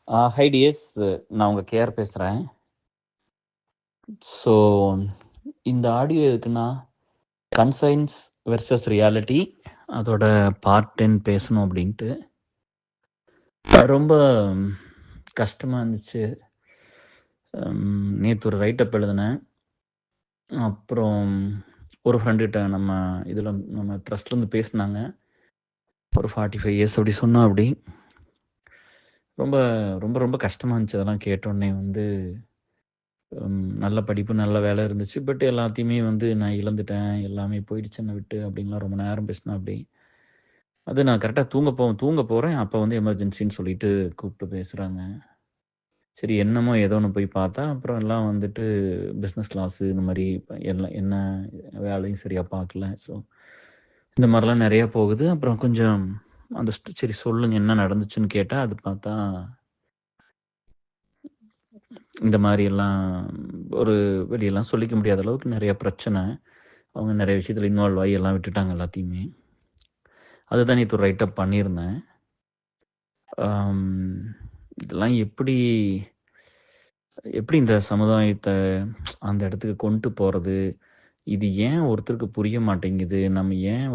High tears, நான் உங்க KR பேசுறேன். ஸோ, இந்த ஆடியோ எதுக்குன்னா, கன்சைன்ஸ் வெர்சஸ் ரியாலிட்டி அதோட பார்ட் 10 பேசணும் அப்படின்ட்டு. ரொம்ப கஷ்டமா இருந்துச்சு. நேத்து ஒரு ரைட்டப் எழுதினேன். அப்புறம் ஒரு ஃப்ரெண்டுகிட்ட நம்ம ட்ரஸ்ட்லேருந்து பேசினாங்க. ஒரு 45 இயர்ஸ் அப்படி சொன்னா அப்படி. ரொம்ப ரொம்ப ரொம்ப கஷ்டமா இருந்துச்சு அதெல்லாம் கேட்டோன்னே. நல்ல படிப்பு, நல்ல வேலை இருந்துச்சு. பட் எல்லாத்தையுமே நான் இழந்துட்டேன். எல்லாமே போயிடுச்சு என்னை விட்டு அப்படின்லாம் ரொம்ப நேரம் பேசினாப்படி. அது நான் கரெக்ட்டா தூங்க போறேன். அப்ப எமர்ஜென்சின்னு சொல்லிட்டு கூப்பிட்டு பேசுறாங்க. சரி என்னமோ ஏதோன்னு போய் பார்த்தா, அப்புறம் எல்லாம் பிசினஸ் கிளாஸு இந்த மாரி எல்லாம் என்ன வேலையும் சரியா பார்க்கல. ஸோ, இந்த மாரிலாம் நெறையா போகுது. அப்புறம் கொஞ்சம் அந்த சரி சொல்லுங்க என்ன நடந்துச்சுன்னு கேட்டா, அது பார்த்தா இந்த மாரியெல்லாம் ஒரு வெளியலாம் சொல்லிக்க முடியாத அளவுக்கு நெறைய பிரச்சனை. அவங்க நெறைய விஷயத்துல இன்வால்வ் ஆகி எல்லாம் விட்டுட்டாங்க எல்லாத்தையுமே. அதுதான் நேத்து ஒரு ரைட்டப் பண்ணியிருந்தேன். அம் இதெல்லாம் எப்படி எப்படி இந்த சமுதாயத்த அந்த இடத்துக்கு கொண்டு போறது? இது ஏன் ஒருத்தருக்கு புரிய மாட்டேங்குது? நம்ம ஏன்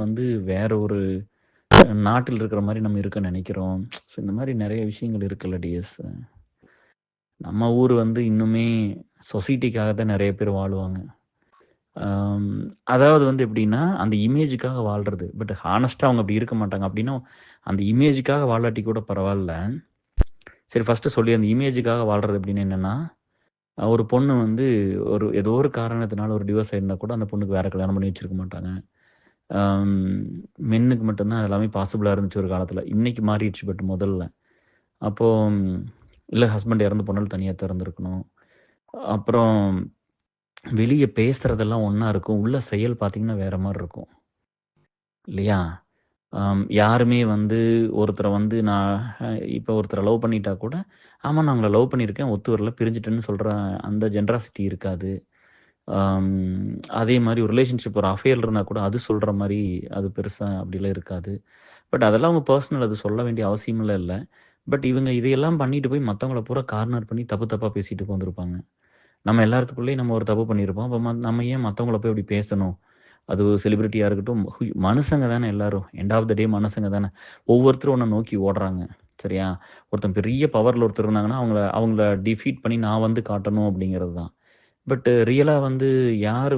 வேற ஒரு நாட்டில் இருக்கிற மாரி நம்ம இருக்க நெனைக்கிறோம்? ஸோ இந்த மாரி நெறைய விஷயங்கள் இருக்குல்ல டியர்ஸ். நம்ம ஊர் இன்னுமே சொசைட்டிக்காக தான் நெறைய பேர் வாழுவாங்க. அம் அதாவது எப்படின்னா, அந்த இமேஜுக்காக வாழ்றது. பட் ஹானஸ்ட்டா அவங்க அப்படி இருக்க மாட்டாங்க. அப்படின்னா, அந்த இமேஜுக்காக வாழாட்டி கூட பரவால்ல. சரி ஃபர்ஸ்ட்டு சொல்லி அந்த இமேஜுக்காக வாழ்றது எப்படின்னு என்னன்னா, ஒரு பொண்ணு ஏதோ ஒரு காரணத்தினால ஒரு டிவோர்ஸ் ஆயிருந்தா கூட அந்த பொண்ணுக்கு வேற கல்யாணம் பண்ணி வச்சிருக்க மாட்டாங்க. அம் மென்னுக்கு மட்டும் தான் அது எல்லாமே பாசிபிளா இருந்துச்சு ஒரு காலத்தில. இன்னைக்கு மாறிடுச்சு பட் முதல்ல. அப்போ இல்ல ஹஸ்பண்ட் இறந்து போனாலும் தனியா தான் இருந்திருக்கணும். அப்புறம் வெளிய பேசுறதெல்லாம் ஒண்ணா இருக்கும். உள்ள செயல் பார்த்தீங்கன்னா வேற மாரி இருக்கும். இல்லையா? யாருமே ஒருத்தர நான் இப்போ ஒருத்தர லவ் பண்ணிட்டா கூட, ஆமா நான் உங்கள லவ் பண்ணியிருக்கேன், ஒத்து வரல, பிரிஞ்சுட்டேன்னு சொல்ற அந்த ஜெனராசிட்டி இருக்காது. அம் அதே மாரி ஒரு ரிலேஷன்ஷிப் ஒரு அஃபேர் இருந்தா கூட அது சொல்ற மாரி அது பெருசா அப்படிலாம் இருக்காது. பட் அதெல்லாம் அவங்க பர்சனல் அது சொல்ல வேண்டிய அவசியம்லாம் இல்ல. பட் இவங்க இதையெல்லாம் பண்ணிட்டு போய் மத்தவங்கள பூரா கார்னர் பண்ணி தப்பு தப்பா பேசிட்டு உட்காந்துருப்பாங்க. நம்ம எல்லாத்துக்குள்ளயும் நம்ம ஒரு தப்பு பண்ணியிருப்போம். அப்ப நம்ம ஏன் மத்தவங்கள போய் அப்படி பேசணும்? அது ஒரு செலிபிரிட்டியா இருக்கட்டும், மனுசங்க தானே எல்லாரும். எண்ட் ஆஃப் த டே மனுசங்க தானே. ஒவ்வொருத்தரும் ஒண்ண நோக்கி ஓடுறாங்க. சரியா? ஒருத்தன் பெரிய பவர்ல ஒருத்தர் இருந்தாங்கன்னா, அவங்கள அவங்கள டிஃபீட் பண்ணி நான் காட்டணும் அப்படிங்கிறது தான். பட் ரியலா யாரு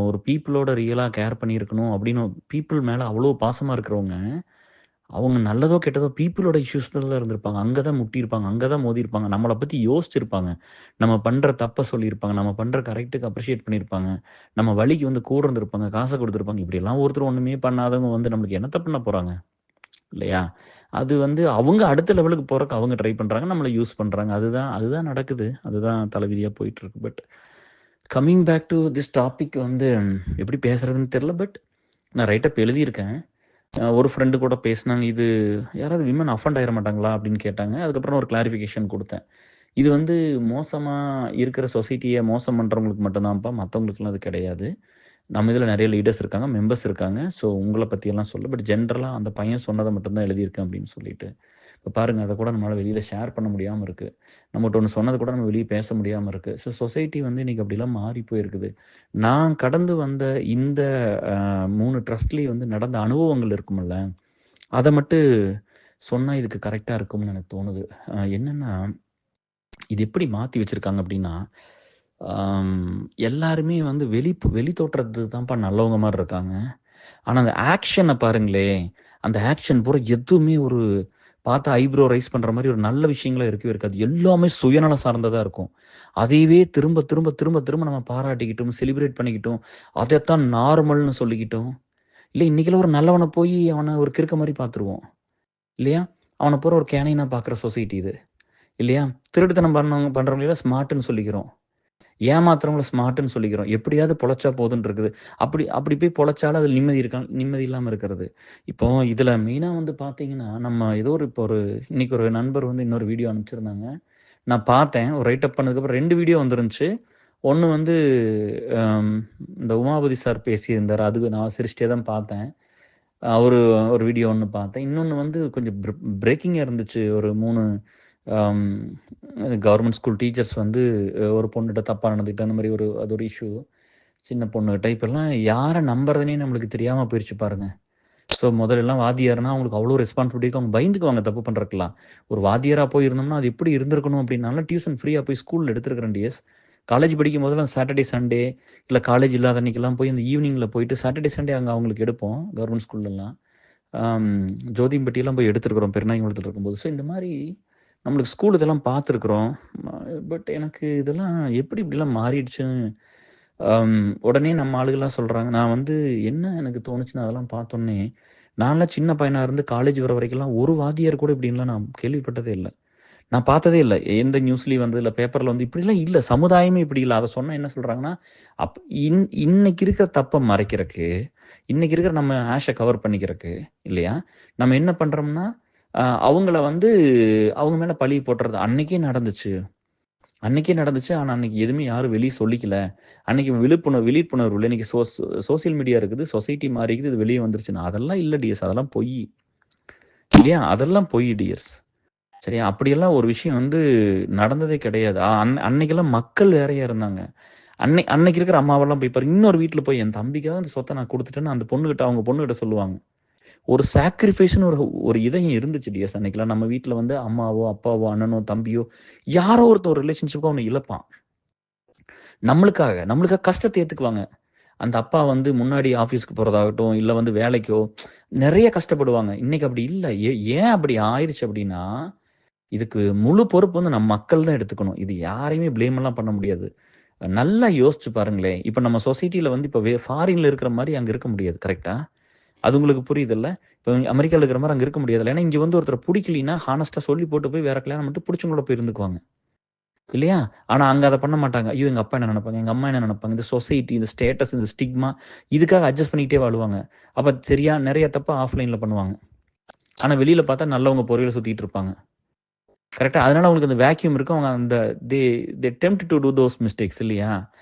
ஒரு பீப்பிளோட ரியலா கேர் பண்ணியிருக்கணும் அப்படின்னு பீப்பிள் மேல அவ்வளோ பாசமா இருக்கிறவங்க, அவங்க நல்லதோ, கெட்டதோ பீப்பிளோட இஷ்யூஸ்ல தான் இருந்திருப்பாங்க. அங்க தான் முட்டியிருப்பாங்க. அங்க தான் மோதியிருப்பாங்க. நம்மள பத்தி யோசிச்சிருப்பாங்க. நம்ம பண்ற தப்ப சொல்லியிருப்பாங்க. நம்ம பண்ற கரெக்ட்டுக்கு அப்ரிஷியேட் பண்ணியிருப்பாங்க. நம்ம வலிக்கு கூட இருந்திருப்பாங்க. காச குடுத்துருப்பாங்க. இப்படியெல்லாம் ஒருத்தர் ஒண்ணுமே பண்ணாதவங்க நம்மளுக்கு என்னத்த பண்ண போறாங்க? இல்லையா? அது அவங்க அடுத்த லெவலுக்கு போறக்கு அவங்க ட்ரை பண்றாங்க. நம்மள யூஸ் பண்றாங்க. அதுதான் அதுதான் நடக்குது. அதுதான் தலைவிதியா போயிட்டுருக்கு. But coming back to this topic எப்படி பேசுறதுன்னு தெரியல. பட் நான் ரைட்டப் எழுதியிருக்கேன். ஒரு ஃப்ரெண்டு கூட பேசினாங்க. இது யாராவது விமன் அஃபெண்ட் ஆயிற மாட்டாங்களா? அப்படின்னு கேட்டாங்க. அதுக்கப்புறம் ஒரு கிளாரிஃபிகேஷன் குடுத்தேன். இது மோசமா இருக்கிற சொசைட்டிய மோசம் பண்றவங்களுக்கு மட்டும் தான்ப்பா. மத்தவங்களுக்குலாம் அது கிடையாது. நம்ம இதில நெறைய லீடர்ஸ் இருக்காங்க, மெம்பர்ஸ் இருக்காங்க. ஸோ உங்கள பத்தியெல்லாம் சொல்லல. பட் ஜென்ரலா அந்த பையன் சொன்னத மட்டும் தான் எழுதியிருக்கேன் அப்படின்னு சொல்லிட்டு. இப்ப பாருங்க அத கூட நம்மளால வெளியில ஷேர் பண்ண முடியாம இருக்கு. நம்மட்ட ஒண்ணு சொன்னது கூட நம்ம வெளிய பேச முடியாம இருக்கு. ஸோ சொசைட்டி இன்னைக்கு அப்படிலாம் மாறி போயிருக்குது. நான் கடந்து வந்த இந்த அ 3 ட்ரஸ்ட்லயும் நடந்த அனுபவங்கள் இருக்கும்ல, அத மட்டும் சொன்னா இதுக்கு கரெக்ட்டா இருக்கும்னு எனக்கு தோணுது. என்னன்னா, இது எப்படி மாத்தி வச்சிருக்காங்க அப்படின்னா, எல்லாருமே வெளி தோற்றத்துக்கு தான்ப்பா நல்லவங்க மாரி இருக்காங்க. ஆனா அந்த ஆக்ஷன பாருங்களேன், அந்த ஆக்ஷன் பூரா எதுவுமே ஒரு பார்த்தா ஐப்ரோ ரைஸ் பண்ற மாரி ஒரு நல்ல விஷயங்களா இருக்கவே இருக்காது. எல்லாமே சுயநலம் சார்ந்ததா இருக்கும். அதையவே திரும்ப, திரும்ப, திரும்ப, திரும்ப நம்ம பாராட்டிக்கிட்டும், செலிப்ரேட் பண்ணிக்கிட்டும், அதத்தான் நார்மல்னு சொல்லிக்கிட்டும், இல்ல இன்னைக்கெல்லாம் ஒரு நல்லவன போயி அவன ஒரு கிறுக்க மாரி பார்த்துருவோம். இல்லையா? அவன பூரா ஒரு கேனைனா பார்க்குற சொசைட்டி இது. இல்லையா? திருட்டுத்தனம் பண்றவங்கள ஸ்மார்ட்ன்னு சொல்லிக்கிறோம். ஏமாத்துறவங்கள ஸ்மார்ட்ன்னு சொல்லிக்கிறோம். எப்படியாவது பொழச்சா போதுன்னு இருக்குது. அப்படி அப்படி போய் பொழச்சாலும் அதில நிம்மதி இல்லாம இருக்கிறது. இப்போ இதில மெயினா பார்த்தீங்கன்னா, நம்ம ஏதோ இன்னைக்கு ஒரு நண்பர் இன்னொரு வீடியோ அனுப்பிச்சிருந்தாங்க. நான் பார்த்தேன். ஒரு ரைட் அப் பண்ணதுக்கப்புறம் 2 வீடியோ வந்துருந்துச்சு. ஒண்ணு அம் இந்த உமாபதி சார் பேசியிருந்தாரு. அதுக்கு நான் சிரிச்சுட்டே தான் பார்த்தேன். அவரு ஒரு வீடியோ ஒண்ணு பார்த்தேன். இன்னொன்னு கொஞ்சம் பிரேக்கிங்கா இருந்துச்சு. ஒரு 3 ஆம், கவர்மெண்ட் ஸ்கூல் டீச்சர்ஸ் வந்து ஒரு பொண்ணுகிட்ட தப்பாக நடந்துக்கிட்டு அந்த மாதிரி அது ஒரு இஷ்யூ. சின்ன பொண்ணுகிட்ட இப்போல்லாம் யாரை நம்புறதுனே நம்மளுக்கு தெரியாமல் போயிடுச்சு பாருங்க. ஸோ முதல்லலாம் வாத்தியார்னா அவங்களுக்கு அவ்வளோ ரெஸ்பான்சிபிலிட்டி அவங்க பயந்துக்குவாங்க தப்பு பண்ணுறதுக்குலாம். ஒரு வாத்தியாராக போய் இருந்தோம்னா அது எப்படி இருந்திருக்கணும் அப்படின்னால டியூஷன் ஃப்ரீயாக போய் ஸ்கூலில் எடுத்துருக்கிறேன் டிஎஸ். காலேஜ் படிக்கும் போதெல்லாம் சாட்டர்டே சண்டே இல்லை காலேஜ் இல்லாத அன்றைக்கெல்லாம் போய் இந்த ஈவினிங்கில் போயிட்டு சாட்டர்டே சண்டே அங்கே அவங்களுக்கு எடுப்போம் கவர்மெண்ட் ஸ்கூல்லலாம். ஜோதிம்பட்டியெல்லாம் போய் எடுத்துருக்குறோம் பெருநாயகுளத்தில் இருக்கும்போது. ஸோ இந்த மாதிரி நம்மளுக்கு ஸ்கூல் இதெல்லாம் பார்த்துருக்குறோம். பட் எனக்கு இதெல்லாம் எப்படி இப்படிலாம் மாறிடுச்சுன்னு உடனே நம்ம ஆளுகள்லாம் சொல்கிறாங்க. நான் வந்து என்ன எனக்கு தோணுச்சுன்னா அதெல்லாம் பார்த்தோன்னே, நான்லாம் சின்ன பையனாக இருந்து காலேஜ் வர வரைக்கும்லாம் ஒரு வாத்தியார் கூட இப்படின்லாம் நான் கேள்விப்பட்டதே இல்லை. நான் பார்த்ததே இல்ல. எந்த நியூஸ்லயும் வந்து இல்ல பேப்பர்ல வந்து இப்படிலாம் இல்ல. சமுதாயமே இப்படி இல்ல. அத சொன்னா என்ன சொல்றாங்கன்னா, அப் இன்னைக்கு இருக்கிற தப்ப மறைக்கிறக்கு, இன்னைக்கு இருக்கிற நம்ம கவர் பண்ணிக்கிறக்கு இல்லையா? நம்ம என்ன பண்றோம்னா, அவங்கள வந்து அவங்க மேல பழிய போட்டுறது. அன்னைக்கே நடந்துச்சு. அன்னைக்கே நடந்துச்சு. ஆனா அன்னைக்கு எதுவுமே யாரும் வெளிய சொல்லிக்கல. அன்னைக்கு விழிப்புணர்வு இல்ல. இன்னைக்கு சோசியல் மீடியா இருக்குது. சொசைட்டி மாறிக்குது. இது வெளிய வந்துருச்சுன்னு. அதெல்லாம் இல்ல டியர்ஸ். அதெல்லாம் பொய். இல்லையா? அதெல்லாம் பொய் டியர்ஸ். சரியா? அப்படியெல்லாம் ஒரு விஷயம் வந்து நடந்ததே கிடையாது. அன்னைக்கெல்லாம் மக்கள் வேறையா இருந்தாங்க. அன்னைக்கு இருக்கிற அம்மாவெல்லாம் போய் பாருங்க. இன்னொரு வீட்ல போய் என் தம்பிக்காக அந்த சொத்த நான் குடுத்துட்டேன்னு அந்த பொண்ணுகிட்ட அவங்க பொண்ணுகிட்ட சொல்லுவாங்க. ஒரு சாக்ரிஃபைஸ்ன்னு ஒரு இதயம் இருந்துச்சு டியர்ஸ் அன்னைக்கெல்லாம். நம்ம வீட்ல வந்து அம்மாவோ, அப்பாவோ, அண்ணனோ, தம்பியோ யாரோ ஒருத்தன் ஒரு ரிலேஷன்ஷிப்க்கு அவன இழப்பான். நம்மளுக்காக கஷ்டத்த ஏத்துக்குவாங்க. அந்த அப்பா வந்து முன்னாடி ஆஃபீஸ்க்கு போறதாகட்டும், இல்ல வந்து வேலைக்கோ நெறைய கஷ்டப்படுவாங்க. இன்னைக்கு அப்படி இல்ல. ஏன் அப்படி ஆயிருச்சு அப்படின்னா இதுக்கு முழு பொறுப்பு வந்து நம்ம மக்கள் தான் எடுத்துக்கணும். இது யாரையுமே ப்ளேம் எல்லாம் பண்ண முடியாது. நல்லா யோசிச்சு பாருங்களேன். இப்ப நம்ம சொசைட்டில வந்து இப்ப ஃபாரின்ல இருக்கிற மாரி அங்க இருக்க முடியாது. கரெக்ட்டா? அது உங்களுக்கு புரியுதுல்ல? இப்ப அமெரிக்கால இருக்கிற மாரி அங்க இருக்க முடியாதுல்ல. ஏன்னா இங்க வந்து ஒருத்தர புடிக்கலின்னா ஹானஸ்ட்டா சொல்லி போட்டு போய் வேற கல்யாணம் பண்ணிட்டு புடிச்சவங்களோட போய் இருந்துக்குவாங்க. இல்லையா? ஆனா அங்க அத பண்ண மாட்டாங்க. ஐயோ! எங்க அப்பா என்ன நெனைப்பாங்க? எங்க அம்மா என்ன நெனைப்பாங்க? இந்த சொசைட்டி, இந்த ஸ்டேட்டஸ், இந்த ஸ்டிக்மா இதுக்காக அட்ஜஸ்ட் பண்ணிக்கிட்டே வாழுவாங்க. அப்ப சரியா நெறைய தப்ப ஆஃப்லைன்ல பண்ணுவாங்க. ஆனா வெளியில பார்த்தா நல்லவங்க பொறையில சுத்திட்டு இருப்பாங்க. கரெக்ட்டா. அதனால அவங்களுக்கு அந்த வேக்யூம் இருக்கு. அவங்க அந்த they they tempt to do those mistakes இல்லையா?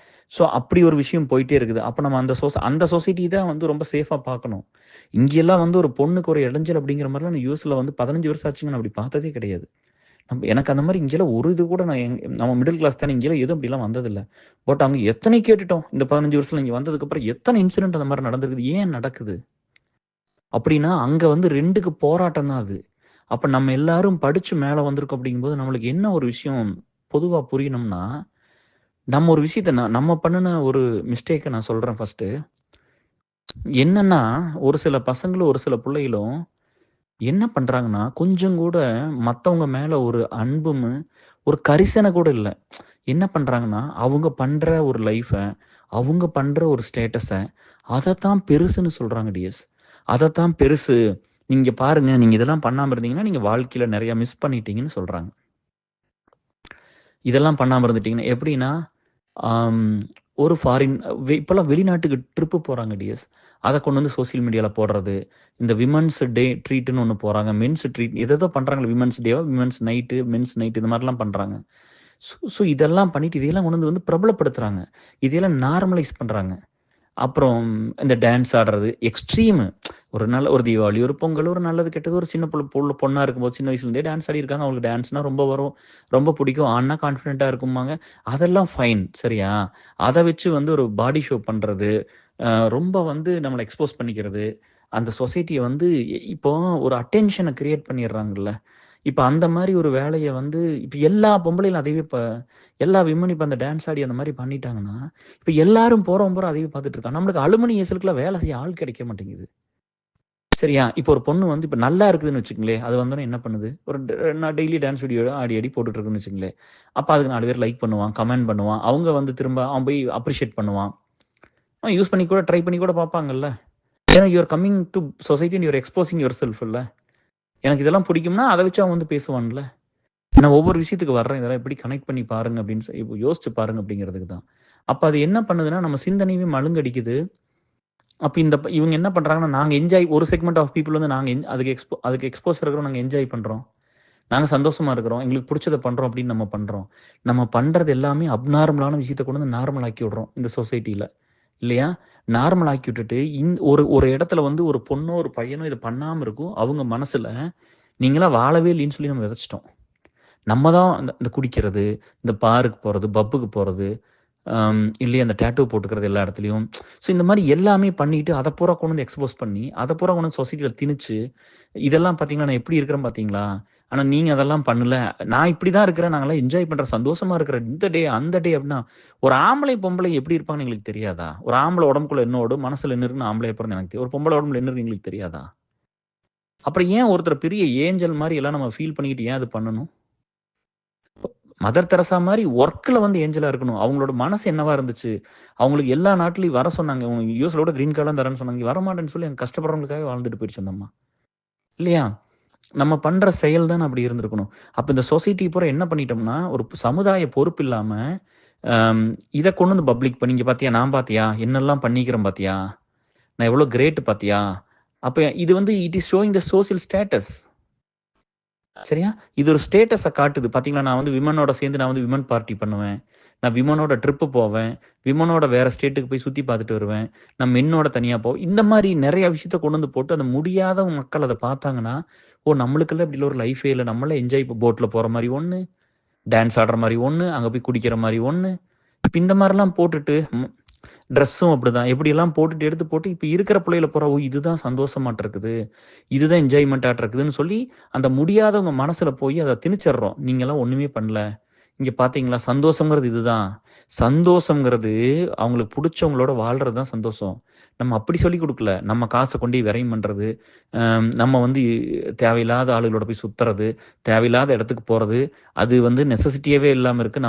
ஸோ அப்படி ஒரு விஷயம் போயிட்டே இருக்குது. அப்ப நம்ம அந்த சொசைட்டி தான் வந்து ரொம்ப சேஃபா பார்க்கணும். இங்கெல்லாம் வந்து ஒரு பொண்ணுக்கு ஒரு இடைஞ்சல் அப்படிங்கிற மாரிலாம் நான் யுஎஸ்ல வந்து 15 வருஷம் ஆச்சுங்க. நான் அப்படி பார்த்ததே கிடையாது. எனக்கு அந்த மாரி இங்கெல்லாம் ஒரு இது கூட நான் நம்ம மிடில் கிளாஸ் தானே இங்கெல்லாம் எதுவும் அப்படிலாம் வந்ததில்ல. பட் அங்க எத்தனை கேட்டுட்டோம். இந்த 15 வருஷத்துல இங்க வந்ததுக்கப்புறம் எத்தனை இன்சிடென்ட் அந்த மாரி நடந்திருக்குது. ஏன் நடக்குது? அப்படின்னா, அங்க வந்து 2க்கு போராட்டம் தான் அது. அப்ப நம்ம எல்லாரும் படிச்சு மேல வந்திருக்கோம் அப்படிங்கும்போது, நம்மளுக்கு என்ன ஒரு விஷயம் பொதுவா புரியணும்னா, நம்ம ஒரு விஷயத்த நம்ம பண்ணுன ஒரு மிஸ்டேக்க நான் சொல்றேன் ஃபர்ஸ்ட்டு. என்னன்னா, ஒரு சில பசங்களும், ஒரு சில புள்ளைகளும் என்ன பண்றாங்கன்னா, கொஞ்சம் கூட மத்தவங்க மேல ஒரு அன்பும், ஒரு கரிசனை கூட இல்ல. என்ன பண்றாங்கன்னா, அவங்க பண்ற ஒரு லைஃப, அவங்க பண்ற ஒரு ஸ்டேட்டஸ, அதத்தான் பெருசுன்னு சொல்றாங்க டியர்ஸ். அதத்தான் பெருசு. நீங்க பாருங்க, நீங்க இதெல்லாம் பண்ணாம இருந்தீங்கன்னா, நீங்க வாழ்க்கையில நெறைய மிஸ் பண்ணிட்டீங்கன்னு சொல்றாங்க. இதெல்லாம் பண்ணாம இருந்துட்டீங்கன்னா எப்படின்னா, ஆம் ஒரு ஃபாரின் இப்பலாம் வெளிநாட்டுக்கு ட்ரிப்பு போறாங்க டியர்ஸ். அத கொண்டு வந்து சோசியல் மீடியால போடுறது. இந்த விமென்ஸ் டே ட்ரீட்ன்னு ஒண்ணு போறாங்க. மென்ஸ் ட்ரீட் ஏதேதோ பண்றாங்கல்ல. விமென்ஸ் டேவா, விமென்ஸ் நைட்டு, மென்ஸ் நைட் இந்த மாரிலாம் பண்றாங்க. ஸோ இதெல்லாம் பண்ணிட்டு இதையெல்லாம் கொண்டு வந்து பிரபலப்படுத்துறாங்க. இதையெல்லாம் நார்மலைஸ் பண்றாங்க. அப்புறம் இந்த டான்ஸ் ஆடுறது எக்ஸ்ட்ரீமு. ஒரு தீபாவளி, ஒரு பொங்கல், ஒரு நல்லது கெட்டது ஒரு சின்ன பொண்ணா இருக்கும்போது சின்ன வயசுலேருந்தே டான்ஸ் ஆடியிருக்காங்க. அவங்களுக்கு டான்ஸ்னா ரொம்ப வரும். ரொம்ப பிடிக்கும். ஆடுனா கான்ஃபிடென்ட்டா இருக்கும்பாங்க. அதெல்லாம் ஃபைன். சரியா? அத வச்சு வந்து ஒரு பாடி ஷோ பண்றது, ரொம்ப வந்து நம்மள எக்ஸ்போஸ் பண்ணிக்கிறது, அந்த சொசைட்டிய வந்து இப்போ ஒரு அட்டென்ஷன கிரியேட் பண்ணிடுறாங்கல்ல. இப்ப அந்த மாரி ஒரு வேலைய வந்து இப்ப எல்லா பொம்பளைகளும் அதையே எல்லா விமனும் இப்ப அந்த டான்ஸ் ஆடி அந்த மாரி பண்ணிட்டாங்கன்னா, இப்ப எல்லாரும் போறவன் பூரா அதையே பார்த்துட்டு இருக்கான். நம்மளுக்கு அலுமினிய ஏசலுக்குலாம் வேலை செய்ய ஆள் கிடைக்க மாட்டேங்குது. சரியா? இப்ப ஒரு பொண்ணு வந்து இப்ப நல்லா இருக்குதுன்னு வச்சுக்கங்களேன், அது வந்தோனே என்ன பண்ணுது? ஒரு நான் டெய்லி டான்ஸ் வீடியோ ஆடி ஆடி போட்டுட்டு இருக்குன்னு வச்சுக்கங்களேன். அப்ப அதுக்கு 4 பேர் லைக் பண்ணுவான், கமெண்ட் பண்ணுவான். அவங்க வந்து திரும்ப அவன் போய் அப்ரிஷியேட் பண்ணுவான். அவன் யூஸ் பண்ணி கூட ட்ரை பண்ணி கூட பார்ப்பாங்கல்ல. ஏன்னா you are coming to society and you are exposing yourself இல்ல. எனக்கு இதெல்லாம் பிடிக்கும்னா, அத வச்சு அவன் வந்து பேசுவான்ல. நான் ஒவ்வொரு விஷயத்துக்கு வர்றேன். இதெல்லாம் எப்படி கனெக்ட் பண்ணி பாருங்க அப்படின்னு இப்ப யோசிச்சு பாருங்க அப்படிங்கிறதுக்கு தான். அப்ப அது என்ன பண்ணுதுன்னா, நம்ம சிந்தனையவே மழுங்கடிக்குது. அப்ப இவங்க என்ன பண்றாங்கன்னா, நாங்க என்ஜாய் ஒரு செக்மெண்ட் ஆஃப் பீப்பிள் வந்து நாங்க அதுக்கு எக்ஸ்போஸ் இருக்கிறோம். நாங்க என்ஜாய் பண்றோம். நாங்க சந்தோஷமா இருக்கிறோம். எங்களுக்கு புடிச்சத பண்றோம் அப்படின்னு நம்ம பண்றோம். நம்ம பண்றது எல்லாமே அப்நார்மலான விஷயத்த கொண்டு வந்து நார்மல் ஆக்கி விடுறோம் இந்த சொசைட்டில. இல்லையா? நார்மல் ஆக்கி விட்டுட்டு ஒரு ஒரு இடத்துல வந்து ஒரு பொண்ணோ, ஒரு பையனோ இத பண்ணாம இருக்கும். அவங்க மனசுல நீங்கலாம் வாழவே இல்லைன்னு சொல்லி நம்ம விதைச்சுட்டோம். நம்ம தான் இந்த குடிக்கிறது, இந்த பாருக்கு போறது, பப்புக்கு போறது, இல்லையா அந்த டேட்டூ போட்டுக்கிறது எல்லா இடத்துலயும். ஸோ இந்த மாரி எல்லாமே பண்ணிட்டு, அத பூரா கொண்டு வந்து எக்ஸ்போஸ் பண்ணி, அத பூரா கொண்டு வந்து சொசைட்டில திணிச்சு, இதெல்லாம் பார்த்தீங்களா, நான் எப்படி இருக்கிறேன் பார்த்தீங்களா? ஆனா நீங்க அதெல்லாம் பண்ணல. நான் இப்படி தான் இருக்கிறேன். நாங்கலாம் என்ஜாய் பண்றேன். சந்தோஷமா இருக்கிறேன். இந்த டே, அந்த டே அப்படின்னா, ஒரு ஆம்பளை, பொம்பளை எப்படி இருப்பாங்கன்னு எங்களுக்கு தெரியாதா? ஒரு ஆம்பளை உடம்புக்குள்ள என்ன ஓடும், மனசுல என்ன இருக்குன்னு ஆம்பளையா பிறந்து எனக்கு தெரியும். ஒரு பொம்பளை உடம்புல என்ன இருக்குன்னு எங்களுக்கு தெரியாதா? அப்புறம் ஏன் ஒருத்தர பெரிய ஏஞ்சல் மாரி எல்லாம் நம்ம ஃபீல் பண்ணிக்கிட்டு ஏன் அது பண்ணணும்? மதர் தெரசா மாரி ஒர்க்ல வந்து ஏஞ்சலா இருக்கணும். அவங்களோட மனசு என்னவா இருந்துச்சு? அவங்களுக்கு எல்லா நாட்டிலயும் வர சொன்னாங்க. உனக்கு யுஎஸ்ல கூட கிரீன் கார்ட்லாம் தரேன்னு சொன்னாங்க. இங்க வரமாட்டேன்னு சொல்லி அங்க கஷ்டப்படுறவங்களுக்காக வாழ்ந்துட்டு போயிடுச்சு அந்த அம்மா. இல்லையா? நம்ம பண்ற செயல் தான அப்படி இருந்திருக்கணும். அப்ப இந்த சொசைட்டி பூரா என்ன பண்ணிட்டோம்னா, ஒரு சமுதாய பொறுப்பு இல்லாம, அம் இத கொண்டு வந்து பப்ளிக் பண்ணி, "இங்க பாத்தியா? நான் பாத்தியா? என்னெல்லாம் பண்ணிக்கிறேன் பாத்தியா? நான் எவ்வளோ கிரேட் பாத்தியா?" அப்ப இது வந்து it is showing the social status. சரியா? இது ஒரு ஸ்டேட்டஸ காட்டுது. பார்த்தீங்களா, நான் வந்து விமனோட சேர்ந்து நான் வந்து விமன் பார்ட்டி பண்ணுவேன். நான் விமனோட ட்ரிப்பு போவேன். விமனோட வேற ஸ்டேட்டுக்கு போய் சுத்தி பார்த்துட்டு வருவேன். நான் மென்னோட தனியா இந்த மாரி நெறைய விஷயத்த கொண்டு வந்து போட்டு, அந்த முடியாத மக்கள் அத பார்த்தாங்கன்னா, ஓ! நம்மளுக்கெல்லாம் இப்படிலாம் ஒரு லைஃபே இல்ல. நம்மலாம் என்ஜாய் போட்ல போற மாரி ஒண்ணு, டான்ஸ் ஆடுற மாரி ஒண்ணு, அங்க போய் குடிக்கிற மாரி ஒண்ணு. இப்ப இந்த மாரிலாம் போட்டுட்டு ட்ரெஸ்ஸும் அப்படிதான். எப்படியெல்லாம் போட்டுட்டு எடுத்து போட்டு, இப்ப இருக்கிற புள்ளைகள பூரா, ஓ! இதுதான் சந்தோஷமாட்ருக்குது. இதுதான் என்ஜாய்மென்ட்டாட்ருக்குதுன்னு சொல்லி, அந்த முடியாதவங்க மனசுல போய் அத திணிச்சர்றோம். நீங்கலாம் ஒண்ணுமே பண்ணல. இங்க பார்த்தீங்களா, சந்தோஷம்ங்கிறது இதுதான். சந்தோஷம்ங்கிறது அவங்களுக்கு புடிச்சவங்களோட வாழ்றது தான் சந்தோஷம். நம்ம அப்படி சொல்லிக் குடுக்கல. நம்ம காச கொண்டு போய் விரயம் பண்றது, நம்ம வந்து தேவையில்லாத ஆளுகளோட போய் சுத்துறது, தேவையில்லாத இடத்துக்கு போறது, அது வந்து நெசசிட்டியாவே இல்லாம இருக்கு.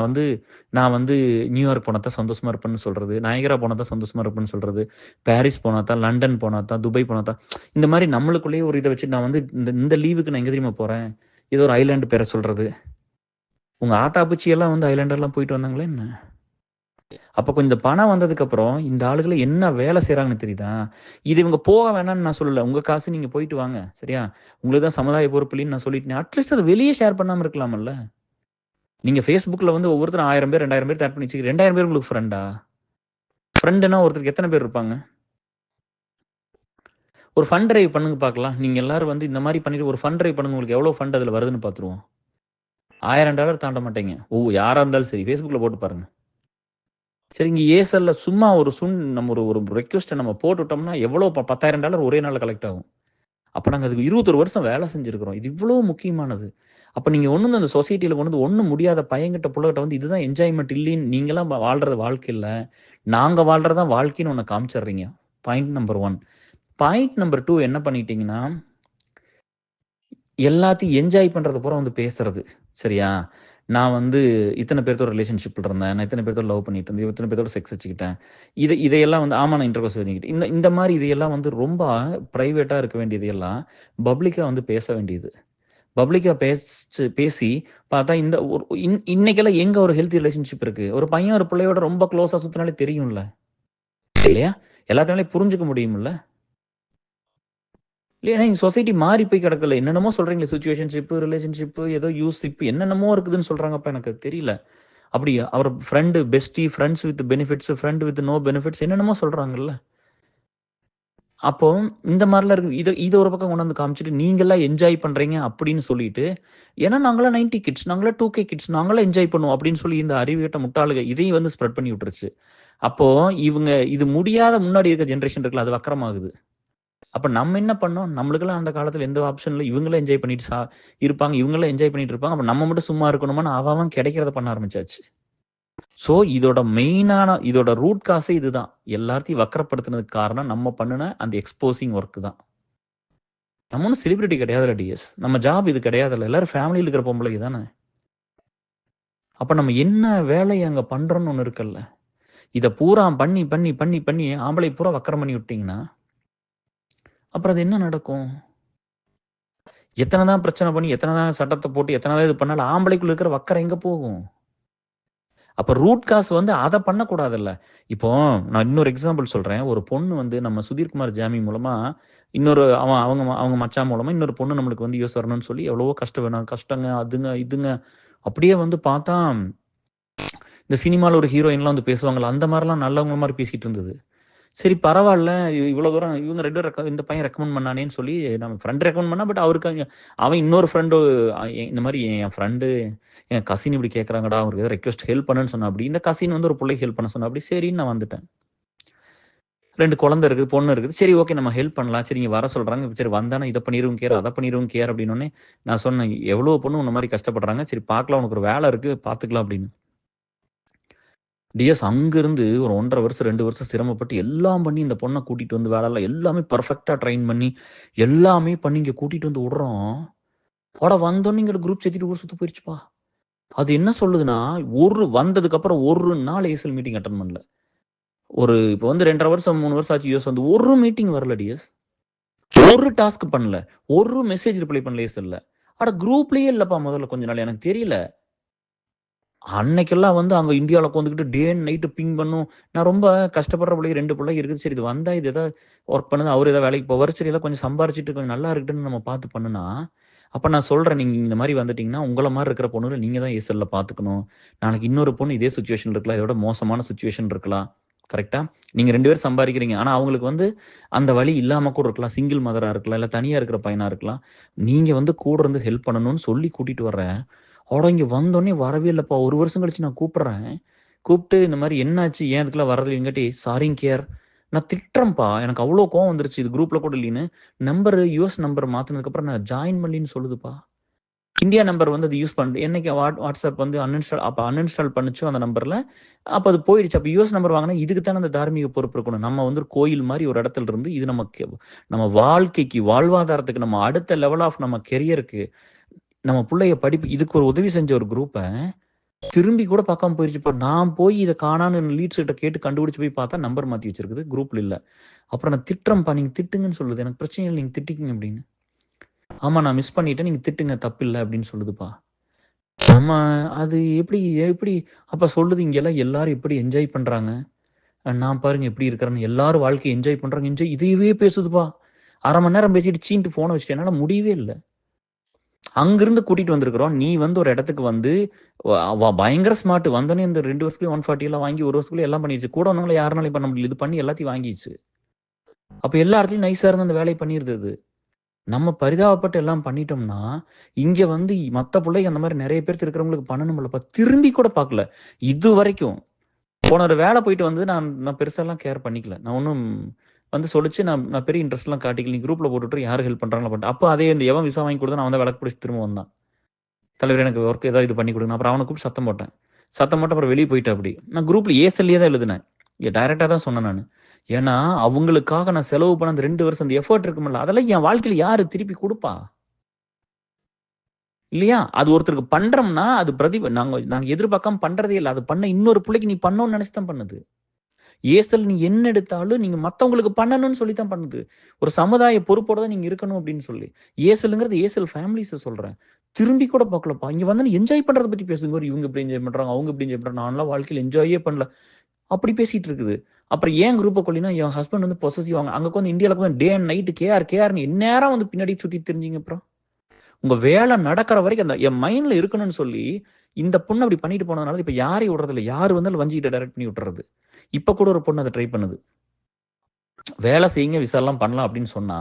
நான் வந்து நியூயார்க் போனா தான் சந்தோஷமா இருப்பேன்னு சொல்றது, நயகரா போனா தான் சந்தோஷமா இருப்பேன்னு சொல்றது, பாரிஸ் போனா தான், லண்டன் போனா தான், துபாய் போனா தான், இந்த மாரி நம்மளுக்குள்ளேயே ஒரு இத வச்சு நான் வந்து இந்த இந்த லீவுக்கு நான் எங்க தெரியுமா போறேன்? ஏதோ ஒரு ஐலேண்ட் பேர சொல்றது. உங்க ஆத்தா, பூச்சி எல்லாம் வந்து ஐலேண்டெல்லாம் போயிட்டு வந்தாங்களா என்ன? அப்ப கொஞ்சம் இந்த பணம் வந்ததுக்கப்புறம், இந்த ஆளுகள என்ன வேலை செய்றாங்கன்னு தெரியுதா? இது இவங்க போக வேணாம்னு நான் சொல்லல. உங்க காசு நீங்க போயிட்டு வாங்க. சரியா? உங்களுக்கு தான் சமுதாய பொறுப்பு இல்லைன்னு நான் சொல்லிட்டேன். அட்லீஸ்ட் அத வெளிய ஷேர் பண்ணாம இருக்கலாம்ல்ல? நீங்க Facebookல வந்து ஒவ்வொருத்தரும் 1000 பேர், 2000 பேர் ஆட் பண்ணி வச்சுக்கிறீங்க. 2000 பேர் உங்களுக்கு ஃப்ரெண்டா? ஃப்ரெண்டுன்னா ஒருத்தருக்கு எத்தன பேர் இருப்பாங்க? ஒரு ஃபண்ட் டிரைவ் பண்ணுங்க பார்க்கலாம். நீங்க எல்லாரும் வந்து இந்த மாரி பண்ணிட்டு ஒரு ஃபண்ட் டிரைவ் பண்ணுங்க. உங்களுக்கு எவ்வளோ ஃபண்ட் அதுல வருதுன்னு பார்த்துருவோம். $1000 தாண்ட மாட்டீங்க. யாரா இருந்தாலும் சரி. Facebookல போட்டு பாருங்க. சரி, இங்க ஏர்செல்ல சும்மா ஒரு நம்ம ஒரு ஒரு ரெக்வெஸ்ட்ட நம்ம போட்டுட்டோம்னா, எவ்வளோ $10,000 ஒரே நாள்ல கலெக்ட் ஆகும். அப்ப நாங்க அதுக்கு 21 வருஷம் வேலை செஞ்சிருக்கிறோம். இது இவ்வளோ முக்கியமானது. அப்ப நீங்க கொண்டு வந்து அந்த சொசைட்டில கொண்டு வந்து ஒண்ணும் முடியாத பையன்கிட்ட, புள்ளகிட்ட வந்து இதுதான் என்ஜாய்மென்ட் இல்லைன்னு நீங்கலாம் வாழ்றது வாழ்க்கை இல்ல. நாங்க வாழ்றது தான் வாழ்க்கைன்னு ஒண்ண காமிச்சர்றீங்க. Point number 1. பாயிண்ட் நம்பர் 2 என்ன பண்ணிட்டீங்கன்னா, எல்லாத்தையும் என்ஜாய் பண்றது பூரா வந்து பேசுறது. சரியா? நான் வந்து இத்தன பேர்த்தோட ரிலேஷன்ஷிப்ல இருந்தேன். நான் இத்தன பேர்த்தோட லவ் பண்ணிட்டு இருந்தேன். இத்தன பேர்த்தோட செக்ஸ் வச்சுக்கிட்டேன். இதையெல்லாம் வந்து ஆமா நான் இன்டர்கோர்ஸ் வச்சுக்கிட்டேன். இந்த இந்த மாரி இதையெல்லாம் வந்து ரொம்ப பிரைவேட்டா இருக்க வேண்டியதையெல்லாம் பப்ளிக்கா வந்து பேச வேண்டியது. பப்ளிக்கா பேசி பார்த்தா இந்த ஒரு இன்னைக்கெல்லாம் எங்க ஒரு ஹெல்த்தி ரிலேஷன்ஷிப் இருக்கு? ஒரு பையன் ஒரு பிள்ளையோட ரொம்ப க்ளோஸா சுத்துனாலே தெரியும்ல. இல்லையா? எல்லாத்துனாலயும் புரிஞ்சுக்க முடியும்ல. இல்லையா? சொசைட்டி மாறி போய் கிடக்குல்ல. என்னென்னமோ சொல்றீங்களே சிச்சுவேஷன்ஷிப், ரிலேஷன்ஷிப், ஏதோ யூஸ்ஷிப் என்னென்னமோ இருக்குதுன்னு சொல்றாங்கப்பா எனக்கு தெரியல. அப்படி அவர் friend, bestie, friends with benefits, friend with no benefits என்னென்னமோ சொல்றாங்கல்ல. அப்போ இந்த மாரிலாம் இருக்கு. இத ஒரு பக்கம் கொண்டு வந்து காமிச்சுட்டு, நீங்கலாம் என்ஜாய் பண்றீங்க அப்படின்னு சொல்லிட்டு, ஏன்னா நாங்கலாம் 90 கிட்ஸ், நாங்கலாம் 2K கிட்ஸ், நாங்கலாம் என்ஜாய் பண்ணுவோம் அப்படின்னு சொல்லி இந்த அறிவுகெட்ட முட்டாளுக இதையும் வந்து ஸ்ப்ரெட் பண்ணி விட்டுருச்சு. அப்போ இவங்க இது முடியாத முன்னாடி இருக்க ஜெனரேஷன் இருக்குல்ல, அது வக்கரமாகுது. அப்ப நம்ம என்ன பண்ணோம்? நம்மளுக்கெல்லாம் அந்த காலத்துல எந்த ஆப்ஷன் இல்ல. இவங்களே என்ஜாய் பண்ணிட்டு இருப்பாங்க. இவங்களே என்ஜாய் பண்ணிட்டு இருப்பாங்க. அப்ப நம்ம மட்டும் சும்மா இருக்கணுமான்னு அவன் கிடைக்கிறத பண்ண ஆரம்பிச்சாச்சு. இதோட ரூட் காஸே இதுதான். எல்லாத்தையும் வக்கரப்படுத்துனதுக்கு காரணம் நம்ம பண்ணுன அந்த எக்ஸ்போசிங் வொர்க் தான். நம்ம ஒண்ணும் செலிபிரிட்டி கிடையாதுல்ல டிஎஸ். நம்ம ஜாப் இது கிடையாதுல்ல. எல்லாரும் ஃபேமிலில இருக்கிற பொம்பளைங்க தானே. அப்ப நம்ம என்ன வேலை அங்க பண்றோம்னு ஒண்ணு இருக்குல்ல. இத பூரா பண்ணி, பண்ணி, பண்ணி, பண்ணி ஆம்பளைய பூரா வக்கரம் பண்ணி விட்டீங்கன்னா, அப்புறம் அது என்ன நடக்கும்? எத்தன தான் பிரச்சனை பண்ணி, எத்தன தான் சட்டத்த போட்டு, எத்தன தான் இது பண்ணாலும் ஆம்பளைக்குள்ள இருக்கிற வக்கரம் எங்க போகும்? அப்ப ரூட் காஸ் வந்து அத பண்ணக்கூடாதுல்ல. இப்போ நான் இன்னொரு எக்ஸாம்பிள் சொல்றேன். ஒரு பொண்ணு வந்து நம்ம சுதீர்குமார் ஜாமி மூலமா, இன்னொரு அவங்க அவங்க மச்சான் மூலமா இன்னொரு பொண்ணு நம்மளுக்கு வந்து யுஎஸ் வரணும்னு சொல்லி எவ்வளவோ கஷ்டங்க, அதுங்க, இதுங்க. அப்படியே வந்து பார்த்தா, இந்த சினிமால ஒரு ஹீரோயின்லாம் வந்து பேசுவாங்கல்ல, அந்த மாரிலாம் நல்லவங்க மாரி பேசிட்டு இருந்தது. சரி பரவால்ல. இவ்வளோ தூரம் இவங்க 2 பேரும் இந்த பையன் ரெக்கமெண்ட் பண்ணானேன்னு சொல்லி நம்ம ஃப்ரெண்ட் ரெக்கமெண்ட் பண்ணா. பட் அவருக்கு அவன் இன்னொரு ஃப்ரெண்டு இந்த மாரி என் ஃப்ரெண்டு என் கசின் இப்படி கேட்குறாங்கடா. அவருக்கு ஏதோ ரெக்வெஸ்ட் ஹெல்ப் பண்ணுன்னு சொன்னாப்படி. இந்த கசின் வந்து ஒரு புள்ளைக்கு ஹெல்ப் பண்ண சொன்னாப்படி. சரின்னு நான் வந்துட்டேன். 2 குழந்தை இருக்குது, பொண்ணு இருக்குது. சரி ஓகே நம்ம ஹெல்ப் பண்ணலாம். சரி இங்க வர சொல்றாங்க. சரி வந்தானா இத பண்ணிருவோம் கேர், அத பண்ணிருவோம் கேர் அப்படின்னோனே, நான் சொன்னேன், "எவ்வளோ பொண்ணு உன்ன மாரி கஷ்டப்படுறாங்க. சரி பார்க்கலாம். உனக்கு ஒரு வேலை இருக்கு. பார்த்துக்கலாம்" அப்படின்னு. டிஎஸ் அங்கிருந்து ஒரு 1 1/2 வருஷம், 2 வருஷம் சிரமப்பட்டு எல்லாம் பண்ணி இந்த பொண்ண கூட்டிட்டு வந்து வேலைலாம் எல்லாமே பெர்ஃபெக்ட்டா ட்ரெயின் பண்ணி, எல்லாமே பண்ணி இங்க கூட்டிட்டு வந்து விடுறோம். வந்தோனே இங்க குரூப் சேர்த்துட்டு ஊர் சுத்த போயிருச்சுப்பா. அது என்ன சொல்லுதுன்னா, வந்ததுக்கு அப்புறம் ஒரு நாள் ஏஎஸ்எல் மீட்டிங் அட்டெண்ட் பண்ணல. இப்ப வந்து 2 1/2 வருஷம், 3 வருஷம் ஆச்சு யுஎஸ் வந்து ஒரு மீட்டிங் வரல டிஎஸ். ஒரு டாஸ்க் பண்ணல. ஒரு மெசேஜ் ரிப்ளை பண்ணல ஏஎஸ்எல்ல. குரூப்லயே இல்லப்பா முதல்ல கொஞ்ச நாள் எனக்கு தெரியல. அன்னைக்கெல்லாம் வந்து அங்க இந்தியால உட்காந்துக்கிட்டு டே அண்ட் நைட் பிங் பண்ணும். நான் ரொம்ப கஷ்டப்படுற பிள்ளைங்க 2 பிள்ளைங்க இருக்குது. சரி இது வந்தா இது ஏதாவது வொர்க் பண்ணுது. அவரு ஏதாவது வேலைக்கு போவாரு. சரி எல்லாம் கொஞ்சம் சம்பாரிச்சுட்டு கொஞ்சம் நல்லா இருக்கட்டும்னு நம்ம பார்த்து பண்ணுனா, அப்ப நான் சொல்றேன், நீங்க இந்த மாரி வந்துட்டீங்கன்னா, உங்கள மாரி இருக்கிற பொண்ணுங்கள நீங்க தான் ஏஎஸ்எல்ல பார்த்துக்கணும். நாளைக்கு இன்னொரு பொண்ணு இதே சிச்சுவேஷன்ல இருக்கலாம். இதோட மோசமான சிச்சுவேஷன் இருக்கலாம். கரெக்ட்டா? நீங்க 2 பேரும் சம்பாரிக்கிறீங்க. ஆனா அவங்களுக்கு வந்து அந்த வழி இல்லாம கூட இருக்கலாம். சிங்கிள் மதரா இருக்கலாம். இல்ல தனியா இருக்கிற பையனா இருக்கலாம். நீங்க வந்து கூட இருந்து ஹெல்ப் பண்ணணும்னு சொல்லி கூட்டிட்டு வர்றேன். இங்க வந்தோனே வரவே இல்லப்பா. 1 வருஷம் கழிச்சு நான் கூப்பிடுறேன். கூப்பிட்டு இந்த மாரி என்னாச்சு? ஏன் இதுக்கெல்லாம் வரலைங்காட்டி, சாரிங் கேர். நான் திட்டுறேன்ப்பா. எனக்கு அவ்ளோ கோவம் வந்துருச்சு. இது குரூப்ல கூட இல்லைன்னு. யுஎஸ் நம்பர் மாத்துனதுக்கப்புறம் நான் ஜாயின் பண்ணலின்னு சொல்லுதுப்பா. இந்தியா நம்பர் வந்து அது யூஸ் பண்ணு என்னைக்கு WhatsApp வந்து அன்இன்ஸ்டால் பண்ணுச்சோ அந்த நம்பர்ல, அப்ப அது போயிடுச்சு. அப்ப யுஎஸ் நம்பர் வாங்குனா இதுக்கு தானே அந்த தார்மீக பொறுப்பு இருக்கணும். நம்ம வந்து ஒரு கோயில் மாரி ஒரு இடத்துல இருந்து, இது நமக்கு நம்ம வாழ்க்கைக்கு, வாழ்வாதாரத்துக்கு, நம்ம அடுத்த லெவல் ஆஃப் நம்ம கெரியருக்கு, நம்ம புள்ளைய படிப்பு இதுக்கு ஒரு உதவி செஞ்ச ஒரு குரூப்ப, திரும்பி கூட பார்க்காம போயிருச்சுப்பா. நான் போய் இத காணான்னு லீட்ஸ் கிட்ட கேட்டு கண்டுபிடிச்சு போய் பார்த்தா நம்பர் மாத்தி வச்சிருக்குது. குரூப்ல இல்ல. அப்புறம் நான் திட்டுறேன்ப்பா. நீங்க திட்டுங்கன்னு சொல்லுது. எனக்கு பிரச்சனை இல்ல. நீங்க திட்டிக்கங்க அப்படின்னு. ஆமா நான் மிஸ் பண்ணிட்டேன். நீங்க திட்டுங்க தப்பில்ல அப்படின்னு சொல்லுதுப்பா. நம்ம அது எப்படி எப்படி அப்ப சொல்லுது இங்கலாம் எல்லாரும் எப்படி என்ஜாய் பண்றாங்க. நான் பாருங்க எப்படி இருக்கிறேன்னு. எல்லாரும் வாழ்க்கைய என்ஜாய் பண்றாங்க. இதையவே பேசுதுப்பா. 1/2 மணி நேரம் பேசிட்டு சீன்ட்டு ஃபோன வச்சுட்டேன். என்னால முடியவே இல்ல. அங்கிருந்து கூட்டிட்டு வந்திருக்கிறோம். நீ வந்து ஒரு இடத்துக்கு வந்து அவ பயங்கர ஸ்மார்ட். வந்தோனே இந்த 2 வருஷத்துலயே 140 எல்லாம் வாங்கி 1 வருஷத்துக்குள்ள எல்லாம் பண்ணிருச்சு. கூட வந்தவங்கள யாருனாலயும் பண்ண முடியல. இது பண்ணி எல்லாத்தையும் வாங்கிருச்சு. அப்ப எல்லா இடத்துலயும் நைஸா இருந்து அந்த வேலைய பண்ணிருது அது. நம்ம பரிதாபப்பட்டு எல்லாம் பண்ணிட்டோம்னா, இங்க வந்து மத்த புள்ளைங்க அந்த மாரி நெறைய பேர் இருக்கிறவங்களுக்கு பண்ணணும்லப்பா. திரும்பி கூட பார்க்கல. இதுவரைக்கும். போன ஒரு வேல போயிட்டு வந்து நான் நான் பெருசாலாம் கேர் பண்ணிக்கல. நான் ஒண்ணும் வந்து சொல்லுச்சு. நான் நான் பெரிய இன்ட்ரெஸ்ட்லாம் காட்டிக்கல. நீ குரூப்ல போட்டு விட்டுரு. யாரு ஹெல்ப் பண்றாங்களோ பண்ணட்டும். அப்ப அதே இந்த எவன் விசா வாங்கி குடுத்தானோ அவன் தான் விளக்கு பிடிச்சு திரும்ப வந்தான். தலைவரே எனக்கு ஒர்க் ஏதாவது இது பண்ணி குடுங்க. அப்புறம் அவன கூப்பிட்டு சத்தம் போட்டேன். சத்தம் போட்டு அப்புறம் வெளிய போயிட்டாப்படி. நான் குரூப்ல ஏஎஸ்எல்லேயே தான் எழுதினேன். டைரக்ட்டா தான் சொன்னேன் நானு. ஏன்னா, அவங்களுக்காக நான் செலவு பண்ண அந்த 2 வருஷம் அந்த எஃபோர்ட் இருக்கும்ல, அதெல்லாம் என் வாழ்க்கையில யாரு திருப்பி குடுப்பா? இல்லையா? அது ஒருத்தருக்கு பண்றோம்னா, அது நாங்க நாங்க எதிர்பார்க்காம பண்றதே இல்ல. அது பண்ண இன்னொரு புள்ளைக்கு நீ பண்ணணும்னு நெனச்சு தான் பண்ணுது. ஏசல் நீ என்ன எடுத்தாலும் நீங்க மத்தவங்களுக்கு பண்ணணும்னு சொல்லி தான் பண்ணுது. ஒரு சமுதாய பொறுப்போட தான் நீங்க இருக்கணும் அப்படின்னு சொல்லி. ஏசல்ங்கிறது ஏசல் ஃபேமிலீஸ சொல்றேன். திரும்பி கூட பார்க்கலப்பா. இங்க வந்து என்ஜாய் பண்றத பத்தி பேசுங்க. இவங்க இப்படி என்ஜாய் பண்றாங்க, அவங்க இப்படி என்ஜாய் பண்றாங்க. நான்லாம் வாழ்க்கையில என்ஜாயே பண்ணல. அப்படி பேசிட்டு இருக்குது. அப்புறம் ஏன் குரூப்ப கொல்லினா, என் ஹஸ்பண்ட் வந்து பொசசிவ் அங்க உட்காந்து இந்தியால உட்காந்து டே அண்ட் நைட் கேஆர்ன்னு எந்நேரம் வந்து பின்னாடி சுத்திட்டு திரிஞ்சீங்க அப்புறம். உங்க வேலை நடக்கிற வரைக்கும் அந்த என் மைண்ட்ல இருக்கணும்னு சொல்லி, இந்த பொண்ணு அப்படி பண்ணிட்டு போனதுனால, இப்ப யாரையும் விடுறதில்ல. யாரு வந்தாலும் வஞ்சிகிட்ட டைரக்ட் பண்ணி விட்டுறது. இப்ப கூட ஒரு பொண்ணு அத ட்ரை பண்ணுது. வேலை செய்யுங்க, விசாலாம் பண்ணலாம் அப்படின்னு சொன்னா,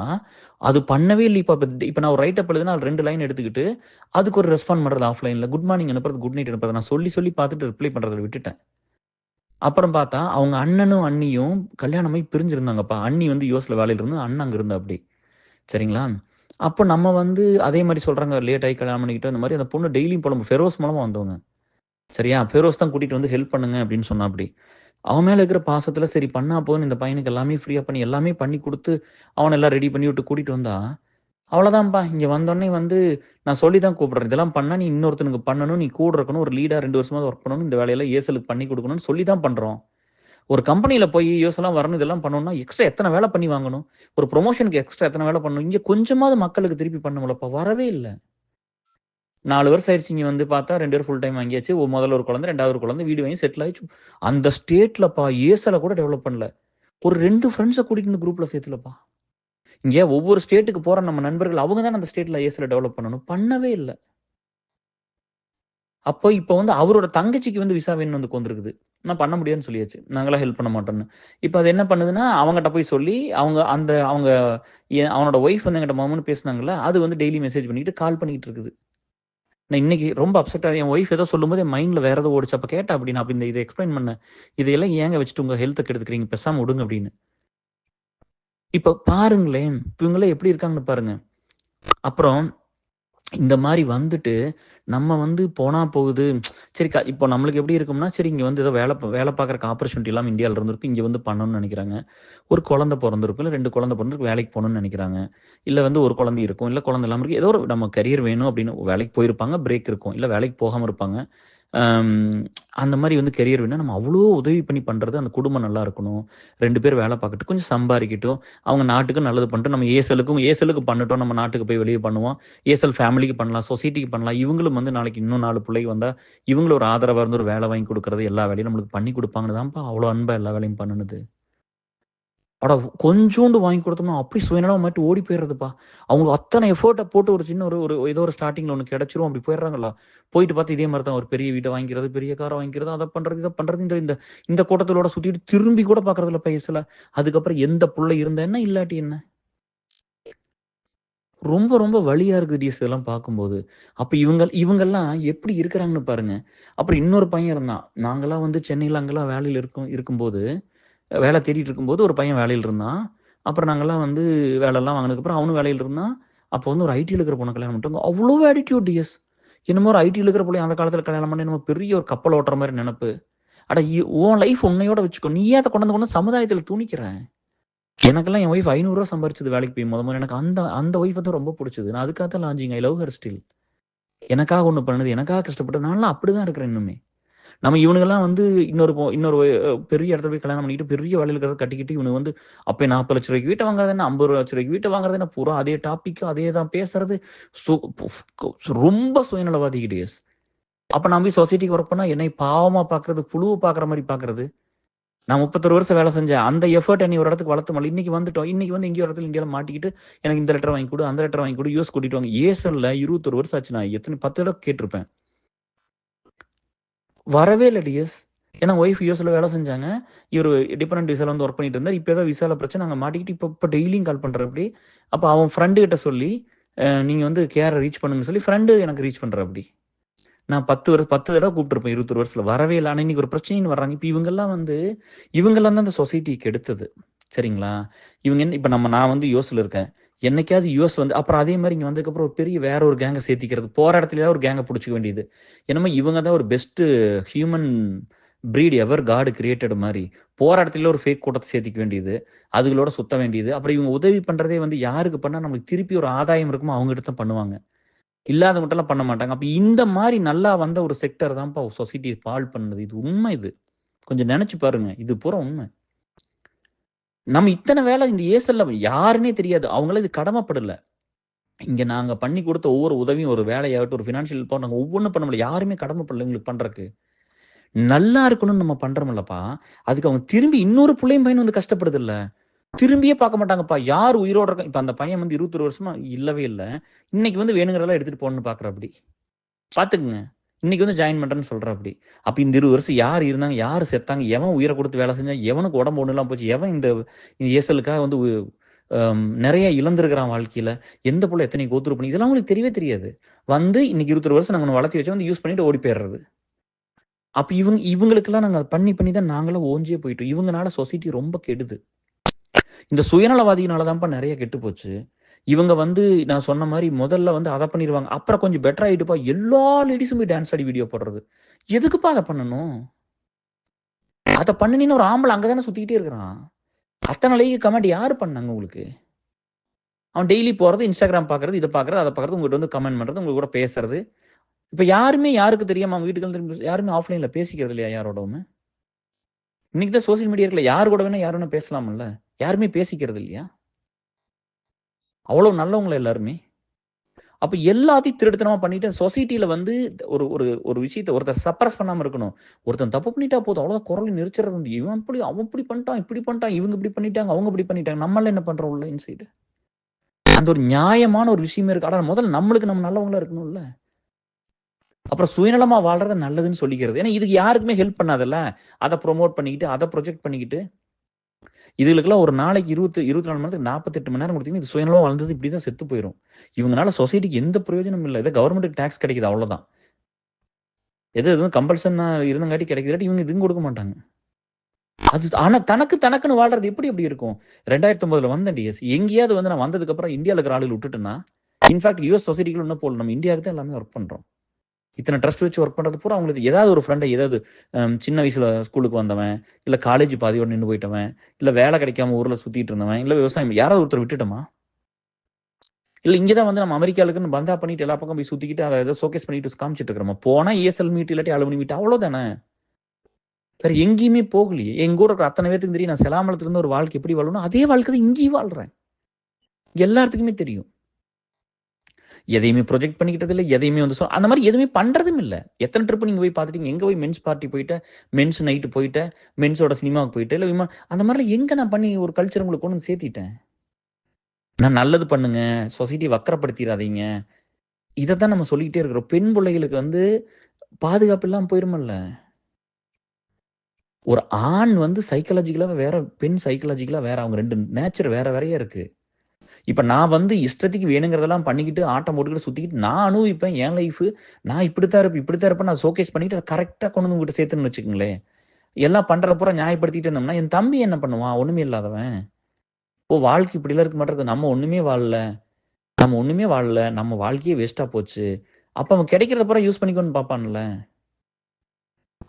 அது பண்ணவே இல்ல. இப்ப நான் ஒரு ரைட் அப் எழுதுனா, அதுல 2 லைன் எடுத்துக்கிட்டு, அதுக்கு ஒரு ரெஸ்பாண்ட் பண்றது ஆஃப்லைன்ல. குட் மார்னிங் அனுப்புறது, குட் நைட் அனுப்புறது. நான் சொல்லி சொல்லி பார்த்துட்டு ரிப்ளை பண்றத விட்டுட்டேன். அப்புறம் பார்த்தா, அவங்க அண்ணனும், அண்ணியும் கல்யாணமாகி பிரிஞ்சிருந்தாங்கப்பா. அண்ணி வந்து யுஎஸ்ல வேலையில இருந்து, அண்ணன் அங்க இருந்தாப்படி. சரிங்களா? அப்போ நம்ம வந்து அதே மாரி சொல்றாங்க, லேட் ஆயி கல்யாணம் பண்ணிக்கிட்டோம். இந்த மாரி அந்த பொண்ணு டெய்லியும் புலம்பும். ஃபெரோஸ் மூலமா வந்தவங்க. சரியா? ஃபெரோஸ் தான் கூட்டிட்டு வந்து ஹெல்ப் பண்ணுங்க அப்படின்னு சொன்னாப்படி. அவன் மேல இருக்கிற பாசத்துல சரி பண்ணா போதும்னு இந்த பையனுக்கு எல்லாமே ஃப்ரீயா பண்ணி, எல்லாமே பண்ணி குடுத்து, அவன எல்லாம் ரெடி பண்ணி விட்டு கூட்டிட்டு வந்தா, அவ்வளோதான்ப்பா. இங்க வந்தோனே வந்து நான் சொல்லி தான் கூப்பிடுறேன். இதெல்லாம் பண்ணா நீ இன்னொருத்தனுக்கு பண்ணணும். நீ கூட இருக்கணும். ஒரு லீடா 2 வருஷமாவது வொர்க் பண்ணணும். இந்த வேலையெல்லாம் ஏசலுக்கு பண்ணி குடுக்கணும்னு சொல்லி தான் பண்றோம். ஒரு கம்பெனியில போய் யுஎஸ்லாம் வரணும், இதெல்லாம் பண்ணணும்னா, எக்ஸ்ட்ரா எத்தன வேலை பண்ணி வாங்கணும்? ஒரு புரமோஷனுக்கு எக்ஸ்ட்ரா எத்தன வேலை பண்ணணும்? இங்க கொஞ்சமாவது மக்களுக்கு திருப்பி பண்ணணும்லப்பா. வரவே இல்ல. 4 வருஷம் ஆயிருச்சு. இங்க வந்து பார்த்தா 2 பேரும் ஃபுல் டைம் வாங்கியாச்சு. முதல்ல ஒரு குழந்தை, 2வது ஒரு குழந்தை. வீடு வாங்கி செட்டில் ஆயிடுச்சு. அந்த ஸ்டேட்லப்பா ஏசல கூட டெவலப் பண்ணல. ஒரு 2 ஃபிரெண்ட்ஸ கூட்டிட்டு இந்த குரூப்ல சேர்த்துலப்பா. இங்க ஒவ்வொரு ஸ்டேட்டுக்கு போற நம்ம நண்பர்கள், அவங்க தான அந்த ஸ்டேட்ல ஏசல டெவலப் பண்ணணும். பண்ணவே இல்ல. அப்போ இப்ப வந்து அவரோட தங்கச்சிக்கு வந்து விசா வேணும்னு வந்து உட்கார்ந்திருக்குது. நான் பண்ண முடியாதுன்னு சொல்லியாச்சு. நாங்கலாம் ஹெல்ப் பண்ண மாட்டோம்ன்னு. இப்ப அது என்ன பண்ணுதுன்னா, அவங்கட்ட போய் சொல்லி, அவங்க அவனோட ஒய்ஃப் வந்து என்கிட்ட மொமன்னு பேசுனாங்கல்ல, அது வந்து டெய்லி மெசேஜ் பண்ணிட்டு, கால் பண்ணிட்டு இருக்குது. நான் இன்னைக்கு ரொம்ப அப்செட்டா என் ஒய்ஃப் ஏதோ சொல்லும்போது என் மைண்ட்ல வேற ஏதோ ஓடுச்சு. அப்ப கேட்டேன் அப்படி நான் இத எக்ஸ்ப்ளைன் பண்ணேன். "இதையெல்லாம் ஏங்க வச்சுட்டு உங்க ஹெல்த்த கெடுத்துக்கிறீங்க? பேசாம விடுங்க" அப்படின்னு. இப்ப பாருங்களேன், இவங்கலாம் எப்படி இருக்காங்கன்னு பாருங்க. அப்புறம் இந்த மாரி வந்துட்டு, நம்ம வந்து போனா போகுது. சரி இப்போ நம்மளுக்கு எப்படி இருக்கும்னா, சரி இங்க வந்து ஏதோ வேல பார்க்கறக்கு ஆப்பர்ச்சுனிட்டி இல்லாம இந்தியால இருந்திருக்கும். இங்க வந்து பண்ணணும்னு நெனைக்கிறாங்க. ஒரு குழந்தை பொறந்திருக்கும். இல்ல 2 குழந்தை பொறந்திருக்கு. வேலைக்கு போணும்னு நெனைக்கிறாங்க. இல்ல வந்து ஒரு குழந்தை இருக்கும். இல்ல குழந்தை இல்லாம இருக்கு. ஏதோ ஒரு நம்ம கரியர் வேணும் அப்படின்னு வேலைக்கு போயிருப்பாங்க. பிரேக் இருக்கும். இல்ல வேலைக்கு போகாம இருப்பாங்க. அம் அந்த மாரி வந்து கரியர் வேணும்னா, நம்ம அவ்ளோ உதவி பண்ணி பண்றது, அந்த குடும்பம் நல்லா இருக்கணும். 2 பேரும் வேல பார்க்கட்டும். கொஞ்சம் சம்பாரிக்கட்டும். அவங்க நாட்டுக்கு நல்லது பண்ணிட்டு, நம்ம ஏசலுக்கு பண்ணட்டும். நம்ம நாட்டுக்கு போய் வெளிய பண்ணுவோம். ஏசல் ஃபேமிலிக்கு பண்ணலாம். சொசைட்டிக்கு பண்ணலாம். இவங்களும் வந்து நாளைக்கு இன்னும் 4 புள்ளைங்க வந்தா, இவங்களும் ஒரு ஆதரவா இருந்து ஒரு வேலை வாங்கி குடுக்குறது, எல்லா வேலையும் நம்மளுக்கு பண்ணி குடுப்பாங்கன்னு தான்ப்பா அவ்ளோ அன்பா எல்லா வேலையும் பண்ணுனது. அட கொஞ்சூண்டு வாங்கி குடுத்தோம்னா, அப்படி சுயநலமா மாட்டி ஓடி போயிறதுப்பா. அவங்க அத்தன எஃபோர்ட்ட போட்டு ஒரு சின்ன ஒரு ஒரு ஏதோ ஒரு ஸ்டார்ட்டிங்ல ஒண்ணு கிடைச்சிரும் அப்படி போயிடுறாங்களா? போயிட்டு பார்த்தா இதே மாரி தான் ஒரு பெரிய வீட்ட வாங்கிக்கிறது, பெரிய கார வாங்கிக்கிறது, அத பண்றது, இத பண்றது, இந்த இந்த இந்த கூட்டத்திலோட சுத்திட்டு திரும்பி கூட பார்க்கறதில்ல பைசல. அதுக்கப்புறம் எந்த புள்ள இருந்தா என்ன? இல்லாட்டி என்ன? ரொம்ப ரொம்ப வலியா இருக்கு டீஸ் இதெல்லாம் பார்க்கும்போது. அப்ப இவங்கலாம் எப்படி இருக்கிறாங்கன்னு பாருங்க. அப்புறம் இன்னொரு பையன் இருந்தான். நாங்கலாம் வந்து சென்னையில அங்கலாம் வேலையில இருக்கும்போது வேலை தேடிட்டு இருக்கும்போது ஒரு பையன் வேலையில இருந்தான். அப்புறம் நாங்கலாம் வந்து வேலைலாம் வாங்குனதுக்கப்புறம் அவனும் வேலையில இருந்தான். அப்போ வந்து ஒரு ஐடில இருக்கிற பொண்ண கல்யாணம் பண்ணிட்டாங்க. அவ்ளோ ஆட்டிட்யூட் டிஎஸ். என்னமோ ஒரு ஐடில இருக்கிற புள்ளைய அந்த காலத்தில கல்யாணம் பண்ணி என்னமோ பெரிய ஒரு கப்பல் ஓட்டுற மாரி நெனப்பு. அட உன் லைஃப் உன்னையோட வச்சுக்கோ. நீ ஏன் அத கொண்டு வந்து சமுதாயத்தில துணிக்கிற? எனக்கெல்லாம் என் ஒய்ஃப் ரூ. 500 சம்பாரிச்சது வேலைக்கு போய் மொத எனக்கு அந்த அந்த ஒய்ஃப தான் ரொம்ப புடிச்சது. நான் அதுக்காக தான் launching. I love her still. எனக்காக ஒண்ணு பண்ணுது. எனக்காக கஷ்டப்பட்டது. நான்லாம் அப்படிதான் இருக்கிறேன் இன்னுமே. நம்ம இவனுங்கலாம் வந்து இன்னொரு பெரிய இடத்துல போய் கல்யாணம் பண்ணிக்கிட்டு, பெரிய வேலையில இருக்கிறத கட்டிக்கிட்டு, இவனுங்க வந்து அப்பயே ₹40,00,000 வீட்ட வாங்குறது என்ன, ₹50,00,000 வீட்ட வாங்குறது என்ன, பூரா அதே டாபிக், அதே தான் பேசுறது. சு புஃப் கு ரொம்ப சுயநலவாதி டேஸ். அப்ப நான் போய் சொசைட்டிக்கு ஒர்க் பண்ணா, என்னை பாவமா பார்க்கறது, புழுவ பார்க்குற மாரி பார்க்கறது. நான் 31 வருஷம் வேலை செஞ்சேன். அந்த எஃபோர்ட் என்னைய ஒரு இடத்துக்கு வளர்த்துமல்ல. இன்னைக்கு வந்துட்டோம். இன்னைக்கு வந்து எங்கேயோ ஒரு இடத்துல இந்தியால மாட்டிக்கிட்டு, எனக்கு இந்த லெட்டர் வாங்கி குடு, அந்த லெட்டர் வாங்கி குடு, யுஎஸ் கூட்டிட்டு வாங்க. ஏசல்ல 21 வருஷம் ஆச்சு. நான் 10 தடவ கேட்டுருப்பேன். வரவே இல்ல டிஎஸ். ஏன்னா ஒய்ஃப் யுஎஸ்ல வேலை செஞ்சாங்க. இவரு டிபெண்டன்ட் விசால வந்து வொர்க் பண்ணிட்டு இருந்தாரு. இப்ப ஏதோ விசால பிரச்சனை அங்க மாட்டிக்கிட்டு இப்ப டெய்லியும் கால் பண்றாப்படி. அப்ப அவன் ஃப்ரெண்ட் கிட்ட சொல்லி, நீங்க வந்து கேர ரீச் பண்ணுங்கன்னு சொல்லி ஃப்ரெண்ட் எனக்கு ரீச் பண்றாப்படி. நான் 10 தடவ கூப்பிட்டுருப்பேன் 21 வருஷத்துல. வரவே இல்ல. ஆனா இன்னைக்கு ஒரு பிரச்சனைன்னு வர்றாங்க. இப்ப இவங்கலாம் தான் இந்த சொசைட்டிய கெடுத்தது. சரிங்களா? இவங்க என்ன இப்ப நான் வந்து யுஎஸ்ல இருக்கேன். என்னைக்காவது யுஎஸ் வந்து அப்புறம் அதே மாரி இங்க வந்ததுக்கப்புறம் ஒரு பெரிய வேற ஒரு கேங்க சேர்த்திக்கிறது. போற இடத்துலயாவது ஒரு கேங்க புடிச்சுக்க வேண்டியது. என்னமோ இவங்க தான் ஒரு best human breed ever God created மாரி. போற இடத்துல ஒரு ஃபேக் கூட்டத்த சேர்த்திக்க வேண்டியது. அதுகளோட சுத்த வேண்டியது. அப்புறம் இவங்க உதவி பண்றதே வந்து யாருக்கு பண்ணா நமக்கு திருப்பி ஒரு ஆதாயம் இருக்குமோ அவங்ககிட்ட தான் பண்ணுவாங்க. இல்லாதவங்கட்டலாம் பண்ண மாட்டாங்க. அப்ப இந்த மாரி நல்லா வந்த ஒரு செக்டர் தான்ப்பா சொசைட்டிய பாழ் பண்ணது. இது உண்மை இது. கொஞ்சம் நெனச்சு பாருங்க. இது பூரா உண்மை. நம்ம இத்தன வேல இந்த ஏசல்ல யாருன்னே தெரியாது. அவங்கலாம் இது கடமைப்படல. இங்க நாங்க பண்ணி குடுத்த ஒவ்வொரு உதவியும் ஒரு வேலையாகட்டும், ஒரு ஃபினான்ஷியல் ஹெல்ப் நாங்க ஒவ்வொன்னும் பண்ண முடியல. யாருமே கடமைப்படல எங்களுக்கு பண்றக்கு. நல்லா இருக்கணும்னு நம்ம பண்றோம்லப்பா, அதுக்கு அவங்க திரும்பி இன்னொரு புள்ளையும் பையனும் வந்து கஷ்டப்படுதுல்ல. திரும்பியே பார்க்க மாட்டாங்கப்பா. யார் உயிரோட இருக்கா இப்ப அந்த பையன் வந்து 21 வருஷமா இல்லவே இல்ல. இன்னைக்கு வந்து வேணுங்கிறதெல்லாம் எடுத்துட்டு போணும்னு பார்க்குறாப்படி. பார்த்துக்கங்க. இன்னைக்கு வந்து ஜாயின் பண்றேன்னு சொல்றாப்படி. அப்ப இந்த 20 வருஷம் யார் இருந்தாங்க? யார் செத்தாங்க? எவன் உயிர குடுத்து வேலை செஞ்சான்? எவனுக்கு உடம்பு ஒண்ணும் இல்லாம போச்சு? எவன் இந்த ஏசலுக்காக வந்து நெறைய இழந்திருக்கிறான் வாழ்க்கையில? எந்த புள்ள எத்தனை கோத்ரூ பண்ணி இதெல்லாம் அவங்களுக்கு தெரியவே தெரியாது. வந்து இன்னைக்கு 21 வருஷம் நாங்க உன்ன வளர்த்தி வச்சோம் வந்து யூஸ் பண்ணிட்டு ஓடி போயிறது. அப்ப இவங்களுக்கெல்லாம் நாங்க பண்ணி பண்ணி தான் நாங்கலாம் ஓஞ்சே போயிட்டோம். இவங்கனால சொசைட்டி ரொம்ப கெடுது. இந்த சுயநலவாதிகனால தான்ப்பா நெறைய கெட்டு போச்சு. இவங்க வந்து நான் சொன்ன மாரி முதல்ல வந்து அத பண்ணிருவாங்க. அப்புறம் கொஞ்சம் பெட்டர் ஆயிட்டுப்பா எல்லா லேடீஸும் போய் டான்ஸ் ஆடி வீடியோ போடுறது. எதுக்குப்பா அத பண்ணணும்? அத பண்ணுனீன்னா ஒரு ஆம்பள அங்க தானே சுத்திக்கிட்டே இருக்கிறான். அத்தன லைக் கமெண்ட் யாரு பண்ணாங்க உங்களுக்கு? அவன் டெய்லி போறது, Instagram பார்க்கறது, இத பார்க்கறது, அத பார்க்கறது, உங்ககிட்ட வந்து கமெண்ட் பண்றது, உங்க கூட பேசுறது. இப்ப யாருமே யாருக்கு தெரியாம அவங்க வீட்டுக்கு வந்து யாருமே ஆஃப்லைன்ல பேசிக்கிறது இல்லையா யாரோடவுமே? இன்னைக்கு தான் சோசியல் மீடியா இருக்குல்ல. யார் கூட வேணா யார் வேணா பேசலாம்ல. யாருமே பேசிக்கிறது இல்லையா? அவ்வளவு நல்லவங்களா எல்லாருமே? அப்ப எல்லாத்தையும் திருட்டுத்தனமா பண்ணிட்டு சொசைட்டில வந்து ஒரு ஒரு ஒரு விஷயத்த ஒருத்தர் சப்ரஸ் பண்ணாம இருக்கணும். ஒருத்தன் தப்பு பண்ணிட்டா போதும். அவ்வளோதான் குரல நெரிச்சறது வந்து இவன் அப்படி, அவன் இப்படி பண்ணிட்டான், இப்படி பண்ணிட்டான், இவங்க இப்படி பண்ணிட்டாங்க, அவங்க இப்படி பண்ணிட்டாங்க. நம்மலாம் என்ன பண்றோம் உள்ள இன்சைடு? அந்த ஒரு நியாயமான ஒரு விஷயமே இருக்கு. ஆனா முதல்ல நம்மளுக்கு நம்ம நல்லவங்களா இருக்கணும்ல. அப்புறம் சுயநலமா வாழ்றது நல்லதுன்னு சொல்லிக்கிறது. ஏன்னா இதுக்கு யாருக்குமே ஹெல்ப் பண்ணாதல்ல. அத ப்ரொமோட் பண்ணிக்கிட்டு, அத ப்ரொஜெக்ட் பண்ணிக்கிட்டு, இதுகளுக்கெல்லாம் ஒரு நாளைக்கு 24 மணி நேரத்துக்கு 48 மணி நேரம் குடுத்தீங்கன்னா, இது சுயநலமா வாழ்ந்தது இப்படி தான் செத்து போயிரும். இவங்கனால சொசைட்டிக்கு எந்த பிரயோஜனமும் இல்ல. ஏதோ கவர்மெண்ட்டுக்கு டாக்ஸ் கிடைக்குது அவ்வளோதான். எதுவும் கம்பல்சன்னா இருந்தங்காட்டி கிடைக்குது. இல்லாட்டி இவங்க இதுவும் குடுக்க மாட்டாங்க. அது ஆனா தனக்குன்னு வாழ்றது எப்படி அப்படி இருக்கும்? 2009ல வந்தேன் டிஎஸ். எங்கேயாவது வந்து நான் வந்ததுக்கப்புறம் இந்தியால இருக்கிற ஆளுகள விட்டுட்டேன்னா, இன்ஃபாக்ட் யுஎஸ் சொசைட்டிக்குள்ள இன்னும் போல. நம்ம இந்தியாவுக்கு தான் எல்லாமே ஒர்க் பண்றோம். இத்தன ட்ரஸ்ட் வச்சு ஒர்க் பண்றது பூரா அவங்களுக்கு ஏதாவது ஒரு ஃப்ரெண்ட ஏதாவது சின்ன வயசுல ஸ்கூலுக்கு வந்தவன், இல்ல காலேஜ் பாதியோட நின்னு போயிட்டவன், இல்ல வேலை கிடைக்காம ஊர்ல சுத்திட்டு இருந்தவன், இல்ல விவசாயம் யாராவது ஒருத்தர விட்டுட்டோமா? இல்ல இங்க தான் வந்து நம்ம அமெரிக்காலுக்குன்னு பந்தா பண்ணிட்டு எல்லா பக்கம் போய் சுத்திக்கிட்டு அத ஏதோ ஷோகேஸ் பண்ணிட்டு காமிச்சுட்டு இருக்கிறோமா? போனா ESL மீட் இல்லாட்டி அலுமினி மீட் அவ்வளோதானே. வேற எங்கேயுமே போகலையே. என் கூட இருக்கிற அத்தன பேத்துக்கும் தெரியும். நான் செலாமலத்துல இருந்து ஒரு வாழ்க்கை எப்படி வாழணும், அதே வாழ்க்கை தான் இங்கேயும் வாழ்றேன். எல்லாத்துக்குமே தெரியும். எதையுமே ப்ரொஜெக்ட் பண்ணிக்கிட்டது இல்ல. எதையுமே வந்து அந்த மாரி எதுவுமே பண்றதும் இல்ல. எத்தன ட்ரிப் நீங்க போய் பார்த்துட்டீங்க? எங்க போய் மென்ஸ் பார்ட்டி போயிட்ட, மென்ஸ் நைட் போயிட்ட, மென்ஸோட சினிமாவுக்கு போயிட்ட, இல்ல அந்த மாரிலாம் எங்க நான் பண்ணி ஒரு கல்ச்சர் உங்களுக்கு கொண்டு வந்து சேர்த்திட்டேன்? நான் நல்லது பண்ணுங்க, சொசைட்டிய வக்கரப்படுத்திறாதீங்க. இதத்தான் நம்ம சொல்லிக்கிட்டே இருக்கிறோம். பெண் பிள்ளைகளுக்கு வந்து பாதுகாப்பு இல்லாம போயிருமல்ல. ஒரு ஆண் வந்து சைக்காலஜிக்கலா வேற, பெண் சைக்காலஜிக்கலா வேற. அவங்க 2 நேச்சர் வேற வேறயா இருக்கு. இப்ப நான் வந்து இஷ்டத்துக்கு வேணுங்கிறதெல்லாம் பண்ணிக்கிட்டு, ஆட்டம் போட்டுக்கிட்டு, சுத்திக்கிட்டு நான் அனுபவிப்பேன். என் லைஃபு. நான் இப்படித்தான் இருப்பேன். நான் ஷோகேஸ் பண்ணிட்டு அத கரெக்ட்டா கொண்டு வந்து உங்ககிட்ட சேர்த்தேன்னு வச்சுக்கங்களேன். எல்லாம் பண்றத பூரா நியாயப்படுத்திட்டு இருந்தோம்னா, என் தம்பி என்ன பண்ணுவான்? ஒண்ணுமே இல்லாதவன். ஓ! வாழ்க்கை இப்படிலாம் இருக்க மாட்டிருக்கு. நம்ம ஒண்ணுமே வாழல. நம்ம வாழ்க்கையே வேஸ்ட்டா போச்சு. அப்ப அவன் கிடைக்கிறத பூரா யூஸ் பண்ணிக்கோன்னு பார்ப்பான்ல.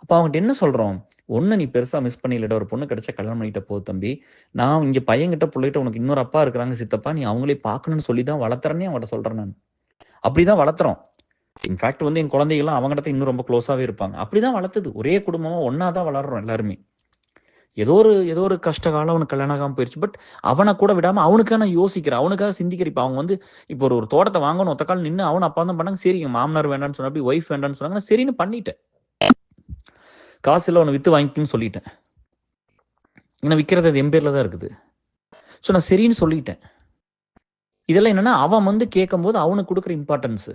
அப்ப அவன்கிட்ட என்ன சொல்றோம்? ஒண்ணு நீ பெருசா மிஸ் பண்ணிலடா. ஒரு பொண்ணு கிடைச்சா கல்யாணம் பண்ணிக்கிட்டா போதும் தம்பி. நான் இங்க பையன்கிட்ட, புள்ளைகிட்ட உனக்கு இன்னொரு அப்பா இருக்கிறாங்க சித்தப்பா. நீ அவங்களே பார்க்கணும்னு சொல்லி தான் வளர்த்துறேன்னே அவன்கிட்ட சொல்றேன் நானு. அப்படிதான் வளர்த்துறோம். இன்ஃபாக்ட் வந்து என் குழந்தைகள்லாம் அவங்கிட்ட இன்னும் ரொம்ப க்ளோஸாவே இருப்பாங்க. அப்படிதான் வளர்த்தது. ஒரே குடும்பமா ஒண்ணா தான் வளர்றோம் எல்லாருமே. ஏதோ ஒரு கஷ்ட காலம் அவனுக்கு கல்யாணம் ஆகாம போயிருச்சு. பட் அவன கூட விடாம அவனுக்காக நான் யோசிக்கிறேன். அவனுக்காக சிந்திக்கிறேன். இப்ப அவங்க வந்து இப்போ ஒரு தோட்டத்த வாங்கணும் ஒத்த கால்ல நின்னு அவனும் அப்பா தான் பண்ணாங்க. சரி எங்க மாமனார் வேண்டான்னு சொன்னாப்படி, ஒய்ஃப் வேண்டான்னு சொன்னாங்க. நான் சரின்னு பண்ணிட்டேன். காசு இல்ல அவன வித்து வாங்கிக்கன்னு சொல்லிட்டேன். ஏன்னா விக்கிறது அது என் பேர்ல தான் இருக்குது. ஸோ நான் சரின்னு சொல்லிட்டேன். இதெல்லாம் என்னன்னா, அவன் வந்து கேட்கும்போது அவனுக்கு குடுக்குற இம்பார்ட்டன்ஸ்.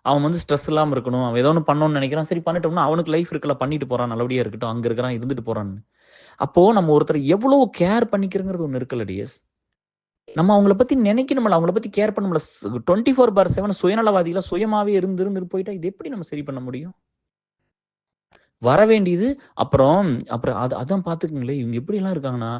அவன் வந்து ஸ்ட்ரெஸ் இல்லாம இருக்கணும். அவன் ஏதோ ஒண்ணு பண்ணணும்னு நெனைக்கிறான். சரி பண்ணட்டும்னா, அவனுக்கு லைஃப் இருக்குல்ல பண்ணிட்டு போறான். நல்லபடியா இருக்கட்டும். அங்க இருக்கிறான், இருந்துட்டு போறான்னு. அப்போ நம்ம ஒருத்தர எவ்வளவு கேர் பண்ணிக்கிறங்கிறது ஒண்ணு இருக்குல்ல டிஎஸ். நம்ம அவங்கள பத்தி நினைக்கணும்ல. அவங்கள பத்தி கேர் பண்ணணும்ல. 24/7 சுயநலவாதிகளா சுயமாவே இருந்து போயிட்டா, இது எப்படி நம்ம சரி பண்ண முடியும்? வர வேண்டியது அப்புறம் அப்புறம் அதான் பார்த்துக்கங்களேன். இவங்க எப்படிலாம் இருக்காங்கன்னா,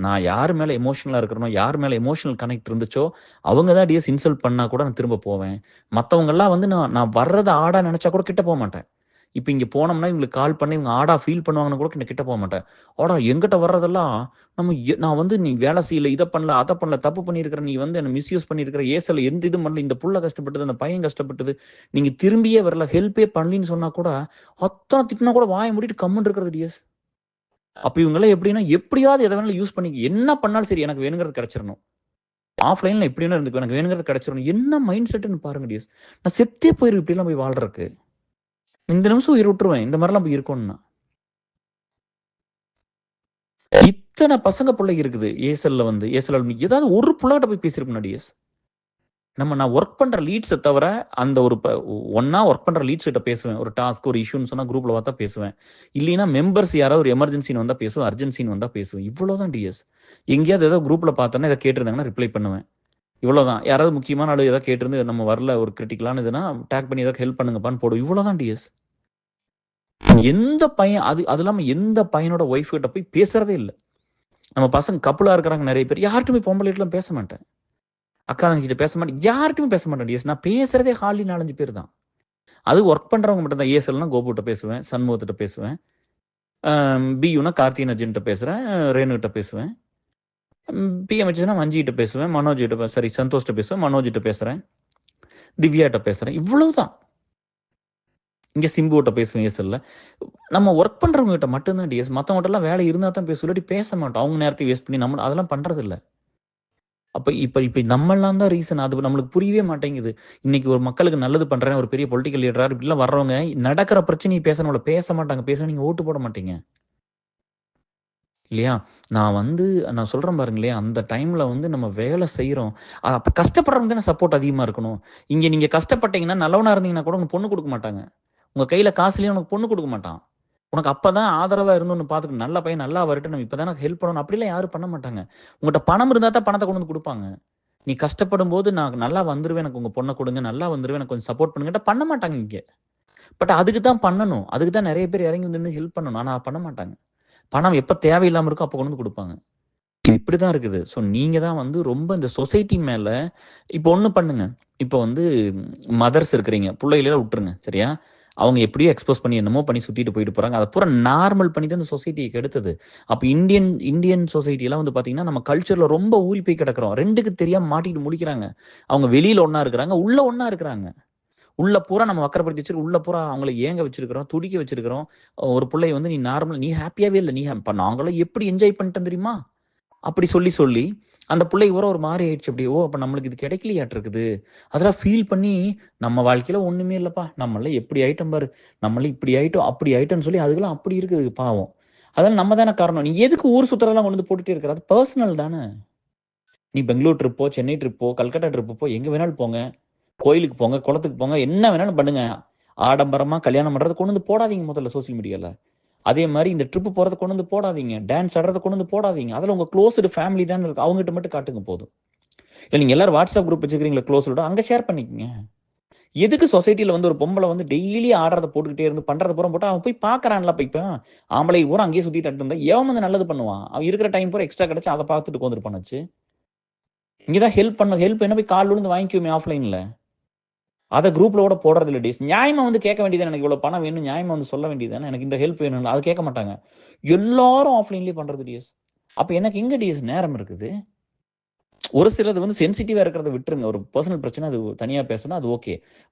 நான் யார் மேல எமோஷனலா இருக்கிறனோ, யார் மேல எமோஷனல் கனெக்ட் இருந்துச்சோ, அவங்க தான் டிஎஸ் இன்சல்ட் பண்ணா கூட நான் திரும்ப போவேன். மத்தவங்கலாம் வந்து நான் நான் வர்றத ஆடா நெனச்சா கூட கிட்ட போமாட்டேன். இப்ப இங்க போனோம்னா இவங்களுக்கு கால் பண்ணி இவங்க ஆடா ஃபீல் பண்ணுவாங்கன்னு கூட கிட்ட போமாட்டேன். ஆடா என்கிட்ட வர்றதெல்லாம் நான் வந்து நீ வேலை செய்யல, இத பண்ணல, அத பண்ணல, தப்பு பண்ணியிருக்கிற, நீ வந்து என்ன மிஸ்யூஸ் பண்ணியிருக்கிற, ஏசல எந்த இதுவும் பண்ணல, இந்த புள்ள கஷ்டப்பட்டது, அந்த பையன் கஷ்டப்பட்டது, நீங்க திரும்பியே வரல, ஹெல்ப்பே பண்ணலின்னு சொன்னா கூட, அத்தன திட்டினா கூட வாய மூடிட்டு கம்முன்னு இருக்கிறது டிஎஸ். அப்ப இவங்கலாம் எப்படின்னா, எப்படியாவது எத வேணாலும் யூஸ் பண்ணி என்ன பண்ணாலும் சரி எனக்கு வேணுங்கிறது கிடைச்சிரணும். ஆஃப்லைன்ல எப்படி வேணா இருந்துக்குவேன். எனக்கு வேணுங்கிறது கிடைச்சிரணும். என்ன மைண்ட் செட்ன்னு பாருங்க டிஎஸ். நான் செத்தே போயிருவேன் இப்படிலாம் போய் வாழ்றதுக்கு. இந்த நிமிஷம் உயிர விட்டுருவேன். இந்த மாரிலாம் போய் இருக்கோம்னா. இத்தன பசங்க புள்ளைங்க இருக்குது. ஏர்செல்ல வந்து ஏர்செல் ஏதாவது ஒரு புள்ளகிட்ட போய் பேசியிருப்பேனா டிஎஸ். நான் வொர்க் பண்ற லீட்ஸ தவிர, அந்த ஒரு ஒண்ணா வொர்க் பண்ற லீட்ஸ் கிட்ட பேசுவேன். ஒரு டாஸ்க், ஒரு இஷ்யூன்னு சொன்னா குரூப்ல பார்த்தா பேசுவேன். இல்லைன்னா மெம்பர்ஸ் யாராவது ஒரு எமர்ஜென்சின்னு வந்தா பேசுவேன். அர்ஜென்சின்னு வந்தா பேசுவேன். இவ்வளோதான் டிஎஸ். எங்கேயாவது ஏதோ குரூப்ல பார்த்தேன்னா, இத கேட்டிருந்தாங்கன்னா ரிப்ளை பண்ணுவேன். இவ்வளோதான். யாராவது முக்கியமான ஆளு ஏதாவது கேட்டிருந்து நம்ம வரல ஒரு கிரிட்டிக்கலான இதுன்னா, டாக் பண்ணி ஏதாவது ஹெல்ப் பண்ணுங்கப்பான்னு போடுவேன். இவ்வளோதான் டிஎஸ். எந்த பையன் அது இல்லாம எந்த பையனோட ஒய்ஃப் கிட்ட போய் பேசுறதே இல்ல. நம்ம பசங்க கப்புலா இருக்கிறாங்க நெறைய பேர். யார்ட்டயுமே பொம்பளைட்டலாம் பேச மாட்டேன். அக்கா தங்கச்சிட்ட பேச மாட்டேன். யார்ட்டயுமே பேச மாட்டேன் டிஎஸ். நான் பேசுறதே ஹார்ட்லி 4, 5 பேர் தான். அது வொர்க் பண்றவங்க மட்டும் தான். ஏஎஸ்எல்னா கோபுட்ட பேசுவேன். சண்முகத்திட்ட பேசுவேன். பியூனா கார்த்திகேயன் அர்ஜுன்ட்ட பேசுறேன். ரேணுகிட்ட பேசுவேன். பிஎம்ஹெச்னா மஞ்சிகிட்ட பேசுவேன். சந்தோஷ்ட்ட பேசுவேன். மனோஜ்ட்ட பேசுறேன். திவ்யாட்ட பேசுறேன். இவ்வளவுதான். இங்க சிம்புட்ட பேசுவேன் ஏஎஸ்எல்ல. நம்ம வொர்க் பண்றவங்க கிட்ட மட்டும் தான் டிஎஸ். மத்தவங்கட்டலாம் வேலை இருந்தா தான் பேசுவோம். இல்லாட்டி பேச மாட்டோம். அவங்க நேரத்தையும் வேஸ்ட் பண்ணி அதெல்லாம் பண்றதில்ல. அப்ப இப்ப நம்மலாம் தான் ரீசன். அது நம்மளுக்கு புரியவே மாட்டேங்குது. இன்னைக்கு ஒரு மக்களுக்கு நல்லது பண்றேன், ஒரு பெரிய பொலிட்டிக்கல் லீடரா இப்படிலாம் வர்றவங்க நடக்கிற பிரச்சனைய பேசணும்ல, பேச மாட்டாங்க. பேசினா நீங்க ஓட்டு போட மாட்டீங்க. இல்லையா? நான் சொல்றேன் பாருங்களேன், அந்த டைம்ல வந்து நம்ம வேலை செய்றோம். அப்ப கஷ்டப்படுறவங்க தானே சப்போர்ட் அதிகமா இருக்கணும். இங்க நீங்க கஷ்டப்பட்டீங்கன்னா, நல்லவனா இருந்தீங்கன்னா கூட உனக்கு பொண்ணு குடுக்க மாட்டாங்க. உங்க கையில காசு இல்லையா உனக்கு பொண்ணு குடுக்க மாட்டான். உனக்கு அப்பதான் ஆதரவா இருந்து உன்ன பார்த்துக்கணும். நல்ல பையன் நல்லா வரட்டும். நம்ம இப்ப தானே ஹெல்ப் பண்ணணும். அப்படிலாம் யாரும் பண்ண மாட்டாங்க. உன்கிட்ட பணம் இருந்தா தான் பணத்த கொண்டு வந்து குடுப்பாங்க. நீ கஷ்டப்படும்போது நான் நல்லா வந்துருவேன். எனக்கு உங்க பொண்ண குடுங்க. நல்லா வந்துருவேன். எனக்கு கொஞ்சம் சப்போர்ட் பண்ணுங்கன்ட்டா பண்ண மாட்டாங்க இங்க. பட் அதுக்கு தான் பண்ணணும். அதுக்கு தான் நெறைய பேர் இறங்கி வந்து நின்னு ஹெல்ப் பண்ணணும். ஆனா பண்ண மாட்டாங்க. பணம் எப்ப தேவையில்லாம இருக்கோ அப்ப கொண்டு வந்து குடுப்பாங்க. இப்படிதான் இருக்குது. ஸோ நீங்க தான் வந்து ரொம்ப இந்த சொசைட்டி மேல இப்போ ஒண்ணு பண்ணுங்க. இப்போ வந்து மதர்ஸ் இருக்கிறீங்க. புள்ளைகள விட்டுருங்க. சரியா? அவங்க எப்படியோ எக்ஸ்போஸ் பண்ணி என்னமோ பண்ணி சுத்திட்டு போயிட்டு போறாங்க. அத பூரா நார்மல் பண்ணி தான் இந்த சொசைட்டிய கெடுத்தது. அப்ப இந்தியன் இந்தியன் சொசைட்டிலாம் வந்து பார்த்தீங்கன்னா, நம்ம கல்ச்சர்ல ரொம்ப ஊறி போய் கிடக்குறோம். 2க்கு தெரியாம மாட்டிட்டு முழிக்கிறாங்க. அவங்க வெளியில ஒண்ணா இருக்கிறாங்க. உள்ள ஒண்ணா இருக்கிறாங்க. உள்ள பூரா நம்ம வக்கரப்படுத்தி வச்சிருக்கோம். உள்ள பூரா அவங்கள ஏங்க வச்சிருக்கிறோம். துடிக்க வச்சிருக்கிறோம். ஒரு புள்ளைய வந்து நீ ஹேப்பியாவே இல்ல. இப்ப நாங்கலாம் எப்படி என்ஜாய் பண்ணிட்டோம் தெரியுமா? அப்படி சொல்லி, சொல்லி அந்த புள்ளைக்கு பூரா ஒரு மாரி ஆயிடுச்சு அப்படி. அப்ப நம்மளுக்கு இது கிடைக்கலையாட்ருக்குது. அதெல்லாம் ஃபீல் பண்ணி, நம்ம வாழ்க்கையில ஒண்ணுமே இல்லப்பா. நம்மலாம் எப்படி ஆயிட்டோம் பாரு. நம்மலாம் இப்படி ஆயிட்டோம், அப்படி ஆயிட்டோம்ன்னு சொல்லி அதுக்கெல்லாம் அப்படி இருக்குது பாவம். அதெல்லாம் நம்ம தானே காரணம். நீ எதுக்கு ஊர் சுத்துறதெல்லாம் கொண்டு வந்து போட்டுட்டே இருக்கிற? அது பெர்சனல் தானே. நீ பெங்களூர் ட்ரிப் போ, சென்னை ட்ரிப் போ, கல்கட்டா ட்ரிப் போ, எங்க வேணாலும் போங்க. கோயிலுக்கு போங்க, குளத்துக்கு போங்க, என்ன வேணாலும் பண்ணுங்க. ஆடம்பரமா கல்யாணம் பண்றத கொண்டு வந்து போடாதீங்க முதல்ல சோசியல் மீடியால. அதே மாரி இந்த ட்ரிப் போறத கொண்டு வந்து போடாதீங்க. டான்ஸ் ஆடுறத கொண்டு வந்து போடாதீங்க. அதுல உங்க குளோஸ்டு ஃபேமிலி தான இருக்கு. அவங்ககிட்ட மட்டும் காட்டுங்க போதும். இல்ல நீங்க எல்லாரும் WhatsApp குரூப் வச்சுக்கிறீங்களா குளோஸ்டோட, அங்க ஷேர் பண்ணிக்கங்க. எதுக்கு சொசைட்டில வந்து ஒரு பொம்பள வந்து டெய்லி ஆடுறத போட்டுக்கிட்டே இருந்து பண்றத பூரா போட்டா அவன் போய் பார்க்கறான்ல இப்ப. ஆம்பளைங்க பூரா அங்கேயே சுத்திட்டு இருந்தா எவன் வந்து நல்லது பண்ணுவான்? அவன் இருக்கிற டைம் பூரா எக்ஸ்ட்ரா கிடைச்சா அத பார்த்துட்டு உட்கார்ந்திருப்பானாச்சு. இங்க தான் ஹெல்ப் என்ன போய் கால்ல விழுந்து வாங்கிக்குவோமே ஆஃப்லைன்ல. அத குரூப்ல கூட போடுறது இல்ல டேஸ். நியாயமா வந்து கேட்க வேண்டியது தானே. எனக்கு இவ்வளவு பணம் வேணும். நியாயமா வந்து சொல்ல வேண்டியது தானே. எனக்கு இந்த ஹெல்ப் வேணும்னு. அத கேட்க மாட்டாங்க. எல்லாரும் ஆஃப்லைன்லயே பண்றது டிஎஸ். அப்ப எனக்கு எங்க டிஎஸ் நேரம் இருக்குது? ஒரு சிலது வந்து சென்சிட்டிவா இருக்கிறத விட்டுருங்க. ஒரு பெர்சனல் பிரச்சனை அது தனியா பேசணும். அது ஓகே.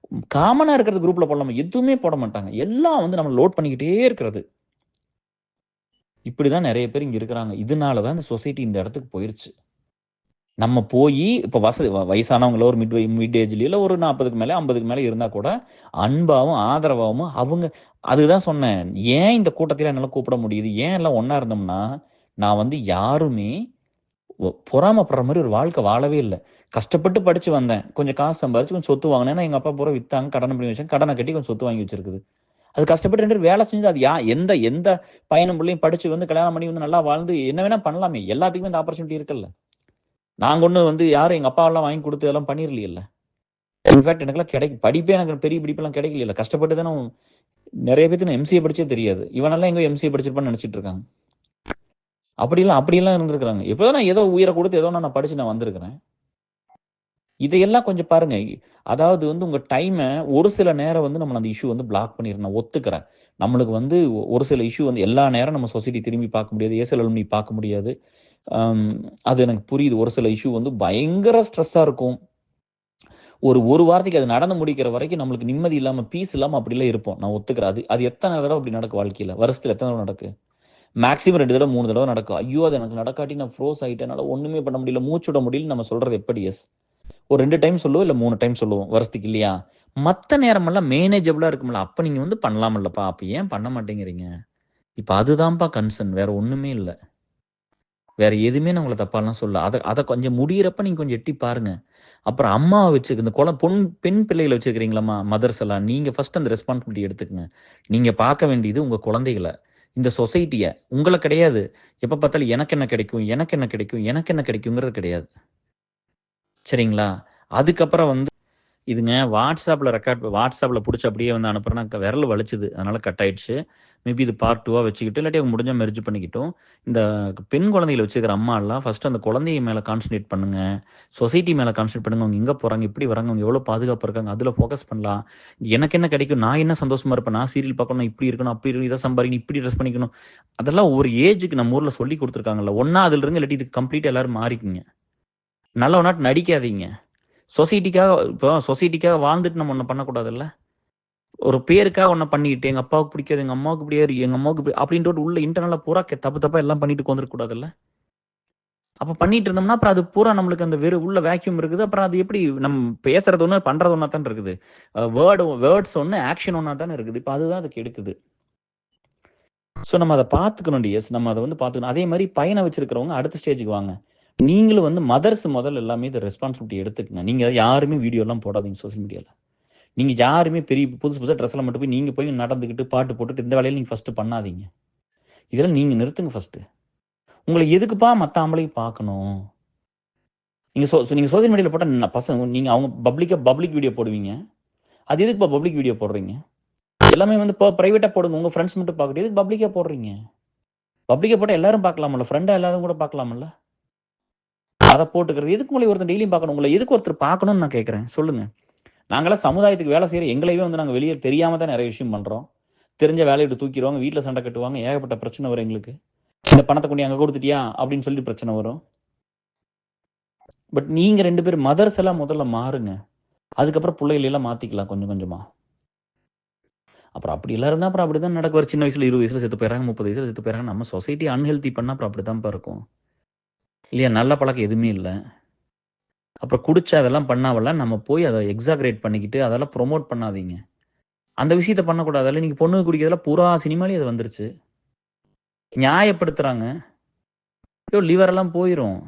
காமனா இருக்கிறது குரூப்ல போடலாமா? எதுவுமே போட மாட்டாங்க. எல்லாம் வந்து நம்ம லோட் பண்ணிக்கிட்டே இருக்கிறது. இப்படிதான் நெறைய பேர் இங்க இருக்கிறாங்க. இதனால தான் இந்த சொசைட்டி இந்த இடத்துக்கு போயிருச்சு. நம்ம போயி இப்ப வயசானவங்களோ ஒரு மிட் ஏஜ்லயோ இல்ல ஒரு 40க்கு மேல 50க்கு மேல இருந்தா கூட, அன்பாவும், ஆதரவாவும் அவங்க அதுதான் சொன்னேன். ஏன் இந்த கூட்டத்தில என்னால கூப்பிட முடியுது? ஏன் எல்லாம் ஒண்ணா இருந்தோம்னா, நான் வந்து யாருமே பொறாமப்படுற மாரி ஒரு வாழ்க்கை வாழவே இல்ல. கஷ்டப்பட்டு படிச்சு வந்தேன். கொஞ்சம் காசு சம்பாரிச்சு கொஞ்சம் சொத்து வாங்குனேன். ஏன்னா எங்க அப்பா பூரா வித்தாங்க. கடன் பண்ணி வச்சாங்க. கடன கட்டி கொஞ்சம் சொத்து வாங்கி வச்சிருக்குது. அது கஷ்டப்பட்டு 2 பேரும் வேலை செஞ்சது அது எந்த எந்த பையனும் புள்ளையும் படிச்சு வந்து கல்யாணம் பண்ணி வந்து நல்லா வாழ்ந்து என்ன வேணா பண்ணலாமே! எல்லாத்துக்குமே இந்த ஆப்பர்ச்சுனிட்டி இருக்குல்ல. நாங்க ஒண்ணும் வந்து யாரும் எங்க அப்பாவெல்லாம் வாங்கி குடுத்து அதெல்லாம் பண்ணிறலையல்ல. இன்ஃபாக்ட் எனக்கெல்லாம் படிப்பே எனக்கு பெரிய படிப்பெல்லாம் கிடைக்கலையல்ல. கஷ்டப்பட்டு தானே நெறைய பேத்துக்கு எம்சிஏ படிச்சே தெரியாது. இவனெல்லாம் எங்கோ எம்சிஏ படிச்சிருப்பான்னு நெனச்சுட்டு இருக்காங்க. அப்படியெல்லாம் இருந்திருக்காங்க. எப்படியோ நான் ஏதோ உயிர குடுத்து ஏதோ நான் படிச்சு நான் வந்திருக்கிறேன். இதையெல்லாம் கொஞ்சம் பாருங்க. அதாவது வந்து உங்க ஒரு சில நேரம் வந்து நம்மள அந்த இஷ்யூ வந்து பிளாக் பண்ணிரும். நான் ஒத்துக்கிறேன். நம்மளுக்கு வந்து ஒரு சில இஷ்யூ வந்து எல்லா நேரம் நம்ம சொசைட்டி திரும்பி பார்க்க முடியாது. ஏசல் அலுமினி பார்க்க முடியாது. அம் அது எனக்கு புரியுது. ஒரு சில இஷ்யூ வந்து பயங்கர ஸ்ட்ரெஸ்ஸா இருக்கும். ஒரு வாரத்துக்கு அது நடந்து முடிக்கிற வரைக்கும் நம்மளுக்கு நிம்மதி இல்லாம, பீஸ் இல்லாம அப்படிலாம் இருப்போம். நான் ஒத்துக்கிறேன். அது அது எத்தன தடவ அப்படி நடக்கும் வாழ்க்கையில? வருஷத்துல எத்தன தடவ நடக்கு? மேக்ஸிமம் 2 தடவ, 3 தடவ நடக்கும். ஐயோ! அது எனக்கு நடக்காட்டி நான் ஃப்ரோஸ் ஆயிட்டேன். என்னால ஒண்ணுமே பண்ண முடியல. மூச்சு விட முடியலன்னு நம்ம சொல்றது எப்படி எஸ்? ஒரு 2 டைம் சொல்லுவோம், இல்ல 3 டைம் சொல்லுவோம் வருஷத்துக்கு இல்லையா? மத்த நேரமெல்லாம் மேனேஜபிளா இருக்கும்ல. அப்ப நீங்க வந்து பண்ணலாம்லப்பா. அப்ப ஏன் பண்ண மாட்டேங்கிறீங்க? இப்ப அதுதான்ப்பா கன்சர்ன். வேற ஒண்ணுமே இல்ல. வேற எதுவுமே நான் உங்கள தப்பாலாம் சொல்லல. அத அத கொஞ்சம் முடியிறப்ப நீங்க கொஞ்சம் எட்டி பாருங்க. அப்புறம் அம்மாவ வச்சுக்க இந்த பெண் பிள்ளைகள வச்சிருக்கிறீங்களாம்மா, மதர்ஸ் எல்லாம். நீங்க ஃபர்ஸ்ட் அந்த ரெஸ்பான்சிபிலிட்டி எடுத்துக்கங்க. நீங்க பார்க்க வேண்டியது உங்க குழந்தைகள. இந்த சொசைட்டிய. உங்கள கிடையாது. எப்ப பார்த்தாலும் எனக்கு என்ன கிடைக்கும்? எனக்கு என்ன கிடைக்கும்? எனக்கு என்ன கிடைக்குங்கிறது கிடையாது. சரிங்களா? அதுக்கப்புறம் வந்து இதுங்க WhatsAppல புடிச்சு அப்படியே வந்து அனுப்புறேன்னா, விரல் வலிச்சுது. அதனால கட் ஆயிடுச்சு. மேபி இது பார்ட் 2வா வச்சுக்கிட்டு, இல்லாட்டி அவங்க முடிஞ்சா மெர்ஜ் பண்ணிக்கட்டும். இந்த பெண் குழந்தைகள வச்சுருக்கிற அம்மாலாம் ஃபர்ஸ்ட்டு அந்த குழந்தைய மேல கான்சன்ட்ரேட் பண்ணுங்க. சொசைட்டி மேல கான்சன்ட்ரேட் பண்ணுங்க. அவங்க எங்க போறாங்க? எப்படி வராங்க? அவங்க எவ்வளோ பாதுகாப்பா இருக்காங்க? அதுல ஃபோக்கஸ் பண்ணலாம். எனக்கு என்ன கிடைக்கும்? நான் என்ன சந்தோஷமா இருப்பேன்? நான் சீரியல் பார்க்கணும், இப்படி இருக்கணும், அப்படி இருக்கணும், இத சம்பாரிக்கணும், இப்படி ட்ரெஸ் பண்ணிக்கணும். அதெல்லாம் ஒரு ஏஜுக்கு நம்ம ஊர்ல சொல்லிக் குடுத்துருக்காங்கல்ல. ஒண்ணா அதுல இருங்க, இல்லாட்டி இதுக்கு கம்ப்ளீட்டா எல்லாரும் மாறிக்கங்க. நல்லவனாட்டு நடிக்காதீங்க. சொசைட்டிக்காக வாழ்ந்துட்டு நம்ம ஒண்ணு பண்ணக்கூடாதுல்ல. ஒரு பேருக்காக ஒண்ண பண்ணிட்டு, எங்க அப்பாவுக்கு பிடிக்காது, எங்க அம்மாவுக்கு பிடிக்காது, எங்க அம்மாவுக்கு அப்படின்ட்டு உள்ள இன்டர்னலா பூரா தப்பு தப்பா எல்லாம் பண்ணிட்டு உட்கார்ந்திருக்க கூடாதுல்ல. அப்ப பண்ணிட்டு இருந்தோம்னா, அப்புறம் அது பூரா நம்மளுக்கு அந்த உள்ள வேக்யூம் இருக்குது. அப்புறம் அது எப்படி பேசுறது ஒண்ணு, பண்றது ஒண்ணா தான இருக்குது. வேர்ட்ஸ் ஒண்ணு, ஆக்ஷன் ஒண்ணா தான இருக்குது. இப்ப அதுதான் அதுக்கு எடுக்குது. ஸோ நம்ம அதை பார்த்துக்கணும் டிஎஸ். நம்ம அதை வந்து பார்த்துக்கணும். அதே மாதிரி பையனை வச்சிருக்கிறவங்க அடுத்த ஸ்டேஜுக்கு வாங்க. நீங்களும் வந்து மதர்ஸ் முதல்ல எல்லாமே இதை ரெஸ்பான்சிபிலிட்டி எடுத்துக்கங்க. நீங்கள் யாருமே வீடியோலாம் போடாதீங்க சோஷியல் மீடியாவில். நீங்கள் யாருமே பெரிய புதுசு புதுசாக ட்ரெஸ்ஸில் மட்டும் போய் நீங்கள் போய் நடந்துக்கிட்டு பாட்டு போட்டுட்டு இந்த வேலையில் நீங்கள் ஃபஸ்ட்டு பண்ணாதீங்க. இதெல்லாம் நீங்கள் நிறுத்துங்க ஃபஸ்ட்டு. உங்களை எதுக்குப்பா மற்ற ஆம்பளையும் பார்க்கணும்? நீங்கள் சோஷியல் மீடியாவில் போட்டால் பசங்க நீங்கள் அவங்க பப்ளிக் வீடியோ போடுவீங்க. அது எதுக்குப்பா பப்ளிக் வீடியோ போடுறீங்க? எல்லாமே வந்து இப்போ ப்ரைவேட்டாக போடுங்க. உங்கள் ஃப்ரெண்ட்ஸ் மட்டும் பார்க்கணும். எதுக்கு பப்ளிக்காக போடுறீங்க? பப்ளிக்காக போட்டால் எல்லாரும் பார்க்கலாமல்ல, ஃப்ரெண்டாக எல்லாரும் கூட பார்க்கலாமல்ல. அதை போட்டுக்கிறது எதுக்கு உங்களை ஒருத்தர் டெய்லியும் பார்க்கணும்? உங்களை எதுக்கு ஒருத்தர் பார்க்கணும்னு நான் கேட்குறேன், சொல்லுங்கள். நாங்களாம் சமுதாயத்துக்கு வேலை செய்கிற எங்களையே வந்து நாங்கள் வெளியே தெரியாமல் தான் நிறைய விஷயம் பண்ணுறோம். தெரிஞ்ச வேலையை விட்டு தூக்கிடுவாங்க, வீட்டில் சண்டை கட்டுவாங்க, ஏகப்பட்ட பிரச்சனை வரும் எங்களுக்கு. இந்த பணத்தை கொண்டு அங்கே கொடுத்துட்டியா அப்படின்னு சொல்லி பிரச்சனை வரும். பட் நீங்கள் 2 பேர் மதர்ஸ் எல்லாம் முதல்ல மாறுங்க. அதுக்கப்புறம் பிள்ளைகளெல்லாம் மாற்றிக்கலாம் கொஞ்சம் கொஞ்சமாக. அப்புறம் அப்படி எல்லாம் இருந்தால் அப்புறம் அப்படி தான் நடக்கும். ஒரு சின்ன வயசில் 20 வயசில் செத்து போயிடறாங்க, 30 வயசில் செத்து போயிடறாங்க. நம்ம சொசைட்டி அன்ஹெல்த்தி பண்ணால் அப்புறம் அப்படி தான்ப்பா இருக்கும் இல்லையா? நல்ல பழக்கம் எதுவுமே இல்லை. அப்புறம் குடிச்சா அதெல்லாம் பண்ணாவெல்லாம் நம்ம போய் அதை எக்ஸாக்ரேட் பண்ணிக்கிட்டு அதெல்லாம் ப்ரொமோட் பண்ணாதீங்க. அந்த விஷயத்த பண்ணக்கூடாது. அதில் நீங்கள் பொண்ணு குடிக்கிறதெல்லாம் பூரா சினிமாலேயே அது வந்துருச்சு. நியாயப்படுத்துகிறாங்க. ஐயோ லிவரெல்லாம் போயிடும்.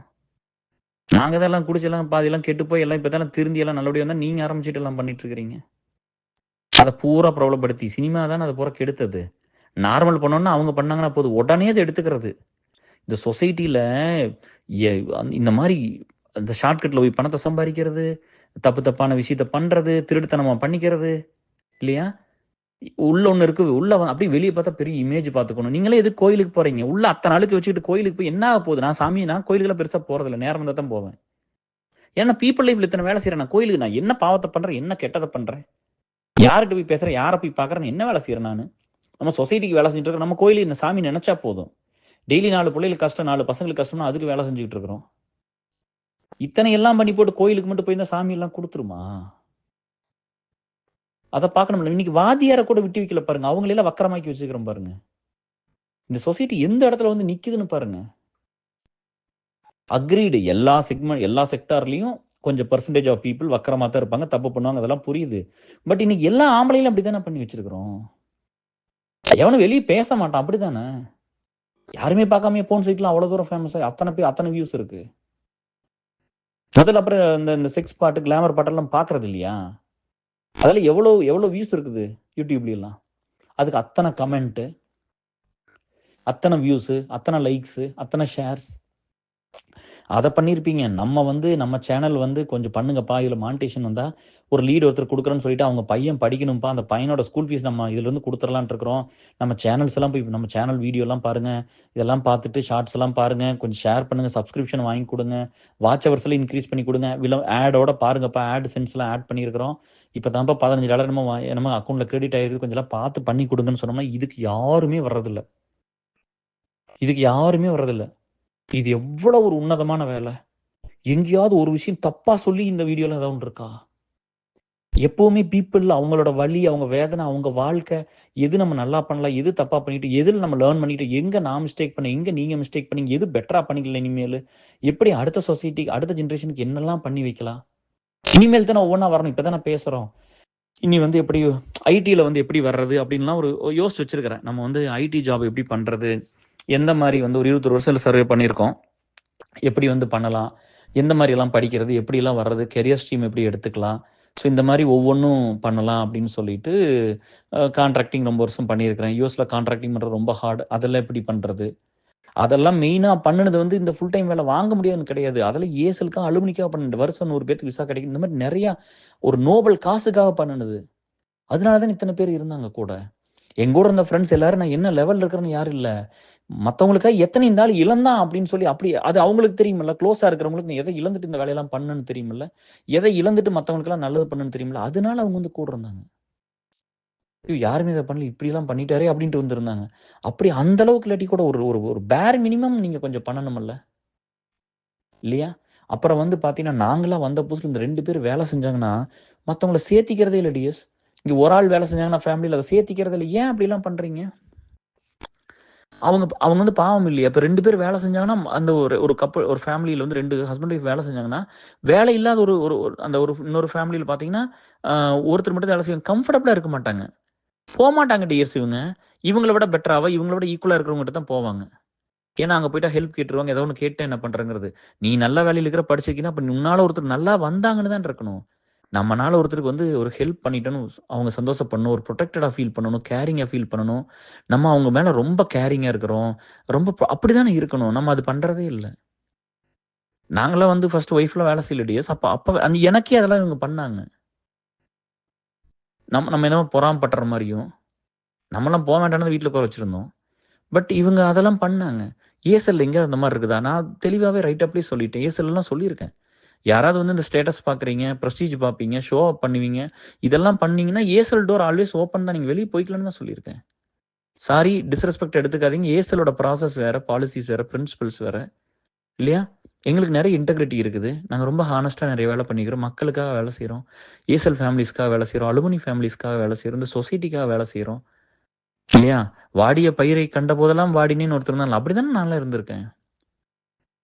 நாங்கள் தான் எல்லாம் குடிச்செல்லாம் பாதியெல்லாம் கெட்டு போய் எல்லாம் இப்போ தான் திருந்தி எல்லாம் நல்லபடியாக வந்தால் நீங்கள் ஆரம்பிச்சுட்டு எல்லாம் பண்ணிட்டு இருக்கிறீங்க. அதை பூரா பிரபலப்படுத்தி சினிமா தானே அதை பூரா கெடுத்தது. நார்மல் பண்ணோன்னா அவங்க பண்ணாங்கன்னா போதும் உடனே அதை எடுத்துக்கிறது. இந்த சொசைட்டியில் இந்த மாதிரி இந்த ஷார்ட்கட்டில் போய் பணத்தை சம்பாதிக்கிறது, தப்பு தப்பான விஷயத்த பண்ணுறது, திருட்டுத்தனமாக பண்ணிக்கிறது இல்லையா? உள்ள ஒன்று இருக்குது. உள்ள அப்படியே வெளியே பார்த்தா பெரிய இமேஜ் பார்த்துக்கணும். நீங்களே எதுக்கு கோயிலுக்கு போகிறீங்க? உள்ள அத்தனை அழுக்கு வச்சுக்கிட்டு கோயிலுக்கு போய் என்ன ஆக போகுது? நான் கோயிலுக்கெல்லாம் பெருசாக போகிறதில்ல. நேரம் இருந்தால் தான் போவேன். ஏன்னா பீப்புள் லைஃப்ல இத்தனை வேலை செய்கிறேன். நான் கோயிலுக்கு நான் என்ன பாவத்தை பண்ணுறேன், என்ன கெட்டதை பண்ணுறேன், யார்கிட்ட போய் பேசுகிறேன், யாரை போய் பார்க்குறேன்னு என்ன வேலை செய்கிறேன் நான்? நம்ம சொசைட்டிக்கு வேலை செஞ்சுட்டு இருக்கோம். நம்ம கோயிலுக்கு இந்த சாமி நினச்சா போதும். டெய்லி 4 பிள்ளைகளுக்கு கஷ்டம், 4 பசங்களுக்கு கஷ்டம்னா அதுக்கு வேலை செஞ்சுக்கிட்டு இருக்கிறோம். இத்தனை எல்லாம் பண்ணி போட்டு கோயிலுக்கு மட்டும் போய் இந்த சாமி எல்லாம் கொடுத்துருமா? அதை பார்க்கணும். இன்னைக்கு வாதியாரை கூட விட்டு வைக்கல பாருங்க. அவங்களெல்லாம் வக்கரமாக்கி வச்சுக்கிறோம் பாருங்க. இந்த சொசைட்டி எந்த இடத்துல வந்து நிக்குதுன்னு பாருங்க. அக்ரீடு எல்லா செக்டார்லயும் கொஞ்சம் பெர்சன்டேஜ் ஆஃப் பீப்புள் வக்கரமா தான் இருப்பாங்க, தப்பு பண்ணுவாங்க, அதெல்லாம் புரியுது. பட் இன்னைக்கு எல்லா ஆம்பளையிலும் அப்படித்தானே பண்ணி வச்சிருக்கிறோம். எவனும் வெளியே பேச மாட்டான், அப்படித்தானே? யாருமே பார்க்காம போன் சைட்லாம் அவ்வளவு தூரம் ஃபேமஸ் ஆகி அத்தனை வியூஸ் இருக்கு. முதல்ல அப்புறம் இந்த செக்ஸ் பாட்டு, கிளாமர் பாட்டெல்லாம் பார்க்கறது இல்லையா? அதெல்லாம் எவ்வளோ வியூஸ் இருக்குது யூடியூப்ல எல்லாம். அதுக்கு அத்தனை கமெண்ட், அத்தனை வியூஸு, அத்தனை லைக்ஸு, அத்தனை ஷேர்ஸ். அதை பண்ணியிருப்பீங்க. நம்ம சேனல் வந்து கொஞ்சம் பண்ணுங்கப்பா, இதில் மானிட்டேஷன் வந்தால் ஒரு லீடு ஒருத்தர் கொடுக்குறேன்னு சொல்லிட்டு அவங்க பையன் படிக்கணும்ப்பா, அந்த பையனோட ஸ்கூல் ஃபீஸ் நம்ம இதுலேருந்து கொடுத்துடலான் இருக்கிறோம். நம்ம சேனல்ஸ் எல்லாம் போய் நம்ம சேனல் வீடியோலாம் பாருங்கள், இதெல்லாம் பார்த்துட்டு ஷார்ட்ஸ் எல்லாம் பாருங்கள், கொஞ்சம் ஷேர் பண்ணுங்கள், சப்ஸ்கிரிப்ஷன் வாங்கி கொடுங்க, வாட்ச் ஹவர்ஸ்லாம் இன்க்ரீஸ் பண்ணி கொடுங்க, ஆடோட பாருங்கப்பா, ஆட் சென்ஸ்லாம் ஆட் பண்ணியிருக்கிறோம், இப்போ தான்ப்பா $15 நம்ம அக்கௌண்ட்டில் கிரெடிட் ஆகிருக்கு, கொஞ்சம் பார்த்து பண்ணி கொடுங்கன்னு சொன்னோம்னா இதுக்கு யாருமே வர்றதில்லை. இது எவ்வளவு ஒரு உன்னதமான வேலை. எங்கேயாவது ஒரு விஷயம் தப்பா சொல்லி இந்த வீடியோல ஏதாவது ஒன்று இருக்கா? எப்பவுமே பீப்புள் அவங்களோட வலி, அவங்க வேதனை, அவங்க வாழ்க்கை, எது நம்ம நல்லா பண்ணலாம், எது தப்பா பண்ணிட்டு, எதில் நம்ம லேர்ன் பண்ணிட்டு, எங்க நான் மிஸ்டேக் பண்ண, எங்க நீங்க மிஸ்டேக் பண்ணீங்க, எது பெட்டரா பண்ணிக்கல இனிமேல், எப்படி அடுத்த சொசைட்டி, அடுத்த ஜென்ரேஷனுக்கு என்னெல்லாம் பண்ணி வைக்கலாம், இனிமேல் தானே ஒவ்வொன்றா வரணும். இப்பதானே பேசுறோம். இனி வந்து எப்படி ஐடியில் வந்து எப்படி வர்றது அப்படின்லாம் ஒரு யோசிச்சு வச்சிருக்கிறேன். நம்ம வந்து ஐடி ஜாப் எப்படி பண்றது, எந்த மாதிரி வந்து ஒரு 21 வருஷத்தில் சர்வே பண்ணியிருக்கோம், எப்படி வந்து பண்ணலாம், எந்த மாதிரியெல்லாம் படிக்கிறது, எப்படிலாம் வர்றது, கெரியர் ஸ்ட்ரீம் எப்படி எடுத்துக்கலாம், ஸோ இந்த மாதிரி ஒவ்வொன்றும் பண்ணலாம் அப்படின்னு சொல்லிட்டு கான்ட்ராக்டிங் ரொம்ப வருஷம் பண்ணியிருக்கிறேன். யூஎஸில் கான்ட்ராக்டிங் பண்ணுறது ரொம்ப ஹார்டு. அதெல்லாம் எப்படி பண்ணுறது, அதெல்லாம் மெயினாக பண்ணினது வந்து இந்த ஃபுல் டைம் வேலை வாங்க முடியாதுன்னு கிடையாது. அதெல்லாம் ஏசலுக்காக அலுமினிக்காக பண்ணிட்டு வருஷம் 100 பேருக்கு விசா கிடைக்கும். இந்த மாதிரி நிறையா ஒரு நோபல் காசுக்காக பண்ணினது. அதனால தான் இத்தனை பேர் இருந்தாங்க கூட. என் கூட இருந்த ஃப்ரெண்ட்ஸ் எல்லாரும் நான் என்ன லெவலில் இருக்கிறேன்னு யாரும் இல்லை, மற்றவங்களுக்காக எத்தனை இந்த ஆள் இழந்தான் அப்படின்னு சொல்லி, அப்படி அது அவங்களுக்கு தெரியுமில்ல, க்ளோஸாக இருக்கிறவங்களுக்கு நீ எதை இழந்துட்டு இந்த வேலையெல்லாம் பண்ணுன்னு தெரியுமில்ல, எதை இழந்துட்டு மற்றவங்களுக்கெல்லாம் நல்லது பண்ணுன்னு தெரியுமில்ல, அதனால அவங்க வந்து கூட இருந்தாங்க. யாருமே இதை பண்ணல, இப்படிலாம் பண்ணிட்டாரே அப்படின்ட்டு வந்துருந்தாங்க. அப்படி அந்த அளவுக்கு இல்லாட்டி கூட ஒரு ஒரு பேர் மினிமம் நீங்க கொஞ்சம் பண்ணணும்ல இல்லையா? அப்புறம் வந்து பார்த்தீங்கன்னா, நாங்களாம் வந்த புதுசுல இந்த 2 பேர் வேலை செஞ்சாங்கன்னா, மத்தவங்கள சேர்த்திக்கிறதே இல்ல டிஎஸ். இங்க ஒரு ஆள் வேலை செஞ்சாங்கன்னா ஃபேமிலியில அதை சேர்த்திக்கிறதே இல்ல. ஏன் அப்படிலாம் பண்றீங்க? அவங்க அவங்க வந்து பாவம் இல்லையா? இப்ப 2 பேர் வேலை செஞ்சாங்கன்னா, அந்த ஒரு கப்புள், ஒரு ஃபேமிலியில வந்து 2 ஹஸ்பண்ட் ஒய்ஃப் வேலை செஞ்சாங்கன்னா, வேலை இல்லாத ஒரு ஒரு ஒரு அந்த ஒரு இன்னொரு ஃபேமிலியில பார்த்தீங்கன்னா, ஒருத்தர் மட்டும் வேலை செய்வாங்க. கம்ஃபர்டபுளா இருக்க மாட்டாங்க. போமாட்டாங்க டிஎஸ் இவங்க. இவங்கள விட பெட்டராவா, இவங்கள விட ஈக்குவலா இருக்கிறவங்ககிட்ட தான் போவாங்க. ஏன்னா, அங்க போய்ட்டா ஹெல்ப் கேட்டுருவாங்க. ஏதோ ஒண்ணு கேட்டா என்ன பண்றங்கிறது. நீ நல்ல வேலையில இருக்கிற, படிச்சிருக்கீன்னா, அப்ப உன்னால ஒருத்தர் நல்லா வந்தாங்கன்னு தான் இருக்கணும். நம்மனால ஒருத்தருக்கு வந்து ஒரு ஹெல்ப் பண்ணிட்டோன்னு அவங்க சந்தோஷப்படணும். ஒரு புரொடெக்டடா ஃபீல் பண்ணணும். கேரிங்கா ஃபீல் பண்ணணும். நம்ம அவங்க மேல ரொம்ப கேரிங்கா இருக்கிறோம். ரொம்ப அப்படிதானே இருக்கணும். நம்ம அது பண்றதே இல்ல. நாங்கலாம் வந்து ஃபர்ஸ்ட் ஒய்ஃப்லாம் வேலை செய்யல டிஎஸ். அப்ப எனக்கே அதெல்லாம் இவங்க பண்ணாங்க. நம்ம என்னமோ பொறாமப்பட்டுற மாரியும். நம்மலாம் போ வேண்டாம்னு வீட்ல உட்கார வச்சிருந்தோம். பட் இவங்க அதெல்லாம் பண்ணாங்க. ஏர்செல்ல எங்கேயாவது அந்த மாரி இருக்குதா? நான் தெளிவாவே ரைட் அப்லயே சொல்லிட்டேன். ஏர்செல்லாம் சொல்லியிருக்கேன். யாராவது வந்து இந்த ஸ்டேட்டஸ் பார்க்குறீங்க, பிரஸ்டீஜ் பார்ப்பீங்க, ஷோ ஆப் பண்ணுவீங்க. இதெல்லாம் பண்ணீங்கன்னா, ஏர்செல் டோர் ஆல்வேஸ் ஓப்பன் தான். நீங்க வெளிய போய்க்கலாம்னு தான் சொல்லியிருக்கேன். சாரி டிஸ்ரெஸ்பெக்ட் எடுத்துக்காதீங்க. ஏர்செல்லோட ப்ராசஸ் வேற, பாலிசிஸ் வேற, பிரின்சிபல்ஸ் வேற. இல்லையா? எங்களுக்கு நெறைய இன்டெகிரிட்டி இருக்குது. நாங்க ரொம்ப ஹானஸ்ட்டா நெறைய வேலை பண்ணிக்கிறோம். மக்களுக்காக வேலை செய்றோம். ஏர்செல் ஃபேமிலீஸ்க்காக வேலை செய்றோம். அலுமினி ஃபேமிலீஸ்க்காக வேலை செய்றோம். இந்த சொசைட்டிக்காக வேலை செய்றோம். இல்லையா? வாடிய பயிரை கண்டபோதெல்லாம் வாடினேன்னு ஒருத்தர் இருந்தான்ல. அப்படித்தானே நான்லாம் இருந்திருக்கேன்.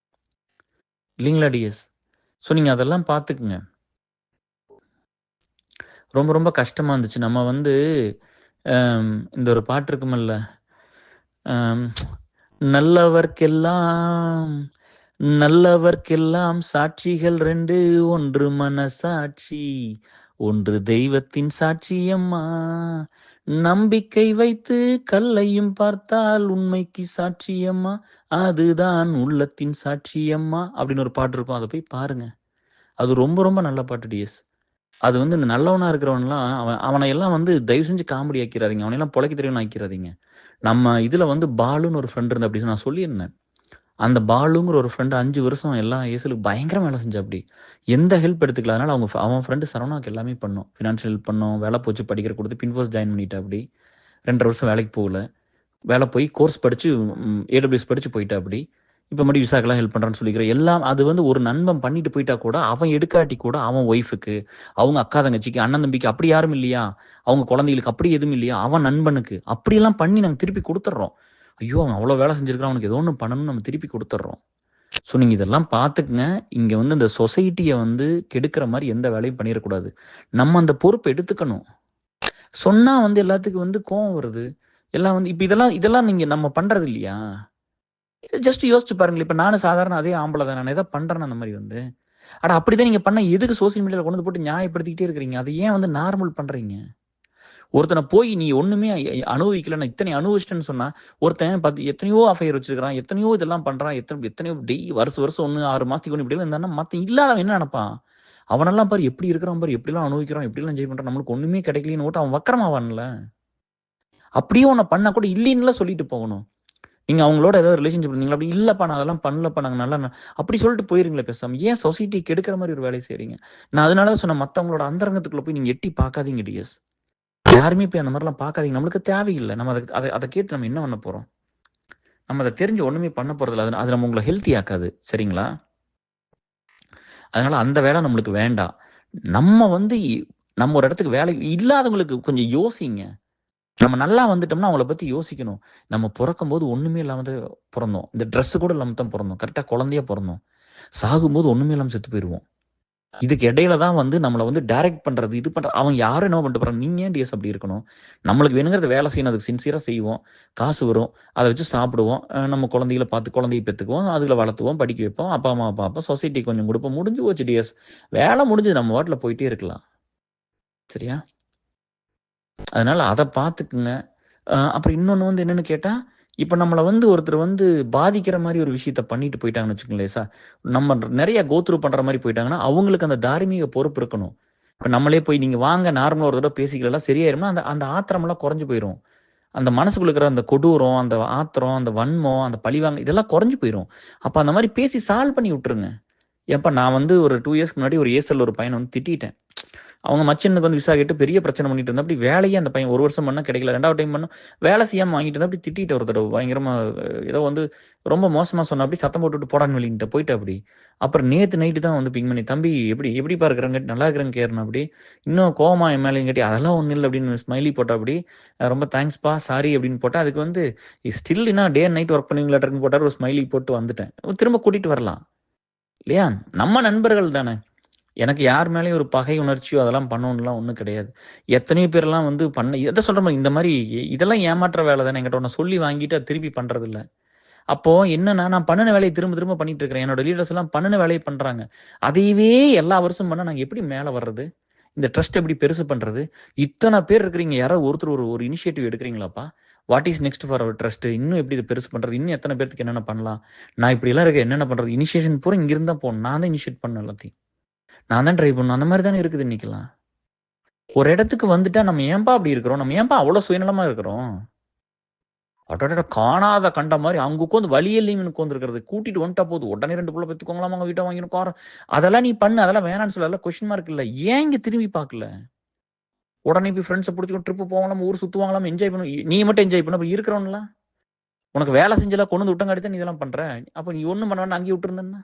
இல்லைங்களா டிஎஸ்? ஸோ நீங்க அதெல்லாம் பார்த்துக்குங்க. ரொம்ப ரொம்ப கஷ்டமா இருந்துச்சு. நம்ம வந்து இந்த ஒரு பாட்டு இருக்குமல்ல. அம் நல்லவர்க்கெல்லாம் நல்லவர்க்கெல்லாம் சாட்சிகள் 2 ஒன்று மனசாட்சி, ஒன்று தெய்வத்தின் சாட்சியம்மா. நம்பிக்கை வைத்து கல்லையும் பார்த்தால் உண்மைக்கு சாட்சியம்மா, அதுதான் உள்ளத்தின் சாட்சியம்மா அப்படின்னு ஒரு பாட்டு இருக்கும். அத போய் பாருங்க. அது ரொம்ப ரொம்ப நல்ல பாட்டு டிஎஸ். அது வந்து இந்த நல்லவனா இருக்கிறவன்லாம் அவன எல்லாம் வந்து தயவு செஞ்சு காமெடி ஆக்கிறாதீங்க. அவனையெல்லாம் பொழைக்க தெரியும்னு ஆக்கிறாதீங்க. நம்ம இதுல வந்து பாலுன்னு ஒரு ஃப்ரெண்ட் இருந்தா அப்படி நான் சொல்லியிருந்தேன். அந்த பாலுங்கிற ஒரு ஃப்ரெண்ட் 5 வருஷம் எல்லாம் ஏசலுக்கு பயங்கரமா வேலை செஞ்சாப்படி. எந்த ஹெல்ப் எடுத்துக்கல. அதனால அவன் ஃப்ரெண்ட் சரவணாக்கு எல்லாமே பண்ணோம். ஃபினான்ஷியல் ஹெல்ப் பண்ணோம். வேலை போச்சு படிக்கிற குடுத்து பின்ஃபோர்ஸ் ஜாயின் பண்ணிட்டாப்படி. 2 1/2 வருஷம் வேலைக்கு போகல. வேலை போய் கோர்ஸ் படிச்சு ஏடபிள்யூஎஸ் படிச்சு போயிட்டாப்படி. இப்ப மறுபடியும் விசாக்கெல்லாம் ஹெல்ப் பண்றான்னு சொல்லிக்கிறேன். எல்லாம் அது வந்து ஒரு நண்பன் பண்ணிட்டு போயிட்டா கூட, அவன் எடுக்காட்டி கூட அவன் ஒய்ஃப்க்கு, அவங்க அக்கா தங்கச்சிக்கு, அண்ணன் தம்பிக்கு அப்படி யாரும் இல்லையா? அவங்க குழந்தைகளுக்கு அப்படி எதுவும் இல்லையா? அவன் நண்பனுக்கு. அப்படியெல்லாம் பண்ணி நாங்க திருப்பி குடுத்துடுறோம். ஐயோ! அவன் அவ்வளோ வேலை செஞ்சிருக்கான். அவனுக்கு ஏதோ ஒண்ணு பண்ணணும்னு நம்ம திருப்பி குடுத்துடுறோம். ஸோ நீங்க இதெல்லாம் பார்த்துக்கங்க. இங்க வந்து இந்த சொசைட்டிய வந்து கெடுக்கிற மாரி எந்த வேலையும் பண்ணிறக்கூடாது. நம்ம அந்த பொறுப்ப எடுத்துக்கணும். சொன்னா வந்து எல்லாத்துக்கும் வந்து கோவம் வருது. எல்லாம் வந்து இப்ப இதெல்லாம் நீங்க நம்ம பண்றது இல்லையா? ஜஸ்ட் யோசிச்சு பாருங்களேன். இப்ப நானும் சாதாரண அதே ஆம்பள தான். நான் ஏதாவது பண்றேனா அந்த மாரி வந்து? அட அப்படிதான் நீங்க பண்ணா எதுக்கு சோசியல் மீடியால கொண்டு வந்து போட்டு நியாயப்படுத்திக்கிட்டே இருக்கிறீங்க? அத ஏன் வந்து நார்மல் பண்றீங்க? ஒருத்தன போய் நீ ஒண்ணுமே அனுபவிக்கல. நான் இத்தனை அனுபவிச்சுட்டேன்னு சொன்னா, ஒருத்தன் எத்தனையோ அஃபையர் வச்சிருக்கான். எத்தனையோ இதெல்லாம் பண்றான். எத்தனையோ வருஷம் வருஷம் 1, 6 மாசத்துக்கு 1 இப்படிலாம் இருந்தான்னா, இல்லாதவன் என்ன நெனப்பான்? அவனெல்லாம் பாரு எப்படி இருக்கிறான் பாரு, எப்படிலாம் அனுபவிக்கிறான், எப்படிலாம் என்ஜாய் பண்றான். நம்மளுக்கு ஒண்ணுமே கிடைக்கலைன்னு போட்டு அவன் வக்கரமாவான்ல. அப்படியே உன்ன பண்ணா கூட இல்லைன்னுலாம் சொல்லிட்டு போகணும். நீங்க அவங்களோட ஏதாவது ரிலேஷன்ஷிப் இருந்தீங்களா? அப்படி இல்லப்பா நான் அதெல்லாம் பண்ணலப்பா. நாங்க நல்லா அப்படி சொல்லிட்டு போயிருங்களேன் பேசாம. ஏன் சொசைட்டிய கெடுக்கிற மாரி ஒரு வேலைய செய்றீங்க? நான் அதனால தான் சொன்னேன். மத்தவங்களோட அந்தரங்கத்துக்குள்ள போய் நீங்க எட்டி பார்க்காதீங்க டிஎஸ். யாருமே போய் அந்த மாரிலாம் பார்க்காதீங்க. நம்மளுக்கு தேவையில்ல. நம்ம அத கேட்டு நம்ம என்ன பண்ண போறோம்? நம்ம அத தெரிஞ்சு ஒண்ணுமே பண்ண போறதில்ல. அது நம்ம உங்கள ஹெல்த்தி ஆக்காது. சரிங்களா? அதனால அந்த வேலை நம்மளுக்கு வேண்டாம். நம்ம வந்து நம்ம ஒரு இடத்துக்கு வேலை இல்லாதவங்களுக்கு கொஞ்சம் யோசிங்க. நம்ம நல்லா வந்துட்டோம்னா, அவங்கள பத்தி யோசிக்கணும். நம்ம பொறக்கும்போது ஒண்ணுமே இல்லாம தான் பொறந்தோம். இந்த ட்ரெஸ் கூட இல்லாம தான் பொறந்தோம். கரெக்ட்டா குழந்தையா பொறந்தோம். சாகும்போது ஒண்ணுமே இல்லாம செத்து போயிருவோம். இதுக்கு இடையில தான் வந்து நம்மள வந்து டைரக்ட் பண்றது, இது பண்ற அவன் யாரும் என்னவோ பண்ணிட்டு போறான். நீங்க ஏன் டிஎஸ் அப்படி இருக்கணும்? நம்மளுக்கு வேணுங்கிறத வேலை செய்யணும். அதுக்கு சின்சியரா செய்வோம். காசு வரும். அத வச்சு சாப்பிடுவோம். நம்ம குழந்தைகள பார்த்து குழந்தைய பெத்துக்குவோம். அதுகள வளர்த்துவோம். படிக்க வைப்போம். அப்பா, அம்மாவ பார்ப்போம். சொசைட்டிக்கு கொஞ்சம் குடுப்போம். முடிஞ்சு போச்சு டிஎஸ். வேலை முடிஞ்சது. நம்ம பாட்டுல போயிட்டே இருக்கலாம். சரியா? அதனால அத பார்த்துக்குங்க. அப்புறம் இன்னொன்னு வந்து என்னன்னு கேட்டா, இப்ப நம்மள வந்து ஒருத்தர் வந்து பாதிக்கிற மாரி ஒரு விஷயத்த பண்ணிட்டு போயிட்டாங்கன்னு வச்சுக்கங்களேன் நம்ம நெறைய கோ த்ரூ பண்ற மாரி போயிட்டாங்கன்னா, அவங்களுக்கு அந்த தார்மீக பொறுப்பு இருக்கணும். இப்ப நம்மளே போய் நீங்க வாங்க நார்மலா ஒரு தடவ பேசிக்கலாம் சரியாயிரும்னா, அந்த அந்த ஆத்திரமெல்லாம் குறைஞ்சு போயிரும். அந்த மனசுக்குள்ள இருக்கிற அந்த கொடூரம், அந்த ஆத்திரம், அந்த வன்மம், அந்த பழிவாங்க இதெல்லாம் குறைஞ்சு போயிரும். அப்ப அந்த மாரி பேசி சால்வ் பண்ணி விட்டுருங்க. ஏப்பா நான் வந்து ஒரு 2 இயர்ஸ்க்கு முன்னாடி ஒரு ஏர்செல்ல ஒரு பையன வந்து திட்டிட்டேன். அவங்க மச்சினனுக்கு வந்து விசா கேட்டு பெரிய பிரச்சனை பண்ணிட்டு இருந்தா. அப்படி வேலையே அந்த பையன் 1 வருஷம் பண்ணா கிடைக்கல. 2வது டைம் பண்ணா வேலை செய்யாம வாங்கிட்டு இருந்தா. அப்படி திட்டிட்டேன் ஒரு தடவ. பயங்கரமா ஏதோ வந்து ரொம்ப மோசமா சொன்னா. அப்படி சத்தம் போட்டுட்டு போடான்னு வெளின்ட்டேன். போயிட்டாப்படி. அப்புறம் நேத்து நைட்டு தான் வந்து பிங் பண்ணி, "தம்பி எப்படிப்பா இருக்கிறாங்க?" "நல்லா இருக்கிறேன்னு" கேட்றேனாப்படி. இன்னும் கோவமா என் மேலயும் "அதெல்லாம் ஒண்ணும் இல்ல" அப்படின்னு ஸ்மைலி போட்டாப்படி. "ரொம்ப தேங்க்ஸ்ப்பா, சாரி" அப்படின்னு போட்டேன். அதுக்கு வந்து ஸ்டில் இன்னும் டே அண்ட் நைட் ஒர்க் பண்ணுவீங்களாட்ருக்குன்னு போட்டாரு. ஒரு ஸ்மைலி போட்டு வந்துட்டேன். திரும்ப கூட்டிட்டு வரலாம். இல்லையா? நம்ம நண்பர்கள் தானே! எனக்கு யார் மேலேயும் ஒரு பகை உணர்ச்சியோ அதெல்லாம் பண்ணணும்லாம் ஒண்ணும் கிடையாது. எத்தனையோ பேர்லாம் வந்து எத சொல்றேன் இந்த மாரி இதெல்லாம் ஏமாற்ற வேலை தானே. என்கிட்ட ஒண்ணு சொல்லி வாங்கிட்டு அத திருப்பி பண்றதில்ல. அப்போ என்னன்னா, நான் பண்ணுன வேலைய திரும்ப திரும்ப பண்ணிட்டு இருக்கிறேன். என்னோட லீடர்ஸ் எல்லாம் பண்ணுன வேலைய பண்றாங்க. அதையவே எல்லா வருஷமும் பண்ணா நாங்க எப்படி மேல வர்றது? இந்த ட்ரஸ்ட் எப்படி பெருசு பண்றது? இத்தன பேர் இருக்கிறீங்க. யாராவது ஒருத்தர் ஒரு ஒரு இனிஷியேட்டிவ் எடுக்கிறீங்களாப்பா? What is next for our trust? இன்னும் எப்படி இத பெருசு பண்றது? இன்னும் எத்தன பேத்துக்கு என்னென்ன பண்ணலாம்? நான் இப்படிலாம் இருக்கேன். என்னென்ன பண்றது? இனிஷியேஷன் பூரா இங்கிருந்து தான் போணும். நான் தான் இனிஷியேட் பண்ணணும் எல்லாத்தையும். நான் தான் ட்ரை பண்ணணும். அந்த மாரி தானே இருக்குது இன்னைக்கெல்லாம். ஒரு இடத்துக்கு வந்துட்டா நம்ம ஏன்பா அப்படி இருக்கிறோம்? நம்ம ஏன்பா அவ்வளோ சுயநலமா இருக்கிறோம்? அடடட! காணாத கண்ட மாரி அங்க உட்காந்து வழியே இல்லைங்கன்னு உட்காந்துருக்கிறது. கூட்டிட்டு வந்துட்டா போதும். உடனே 2 புள்ள பெத்துக்கோங்களாம், அவங்க வீட்ட வாங்கிரும் கார். அதெல்லாம் நீ பண்ணு. அதெல்லாம் வேணான்னு சொல்லல. அதெல்லாம் கொஸ்டின் மார்க் இல்ல. ஏன் இங்க திரும்பி பார்க்கல? உடனே போய் ஃப்ரெண்ட்ஸ புடிச்சுக்கிட்டு ட்ரிப் போவாங்களாம், ஊர் சுத்துவாங்களாம், என்ஜாய் பண்ணு. நீ மட்டும் என்ஜாய் பண்ணு. அப்ப இருக்கிறவன்லாம் உனக்கு வேலை செஞ்செல்லாம் கொண்டு வந்து விட்டங்காட்டி தான் நீ இதெல்லாம் பண்ற. அப்ப நீ ஒண்ணும் பண்ண வேண்டாம் அங்கேயே விட்டுருந்தன்னா?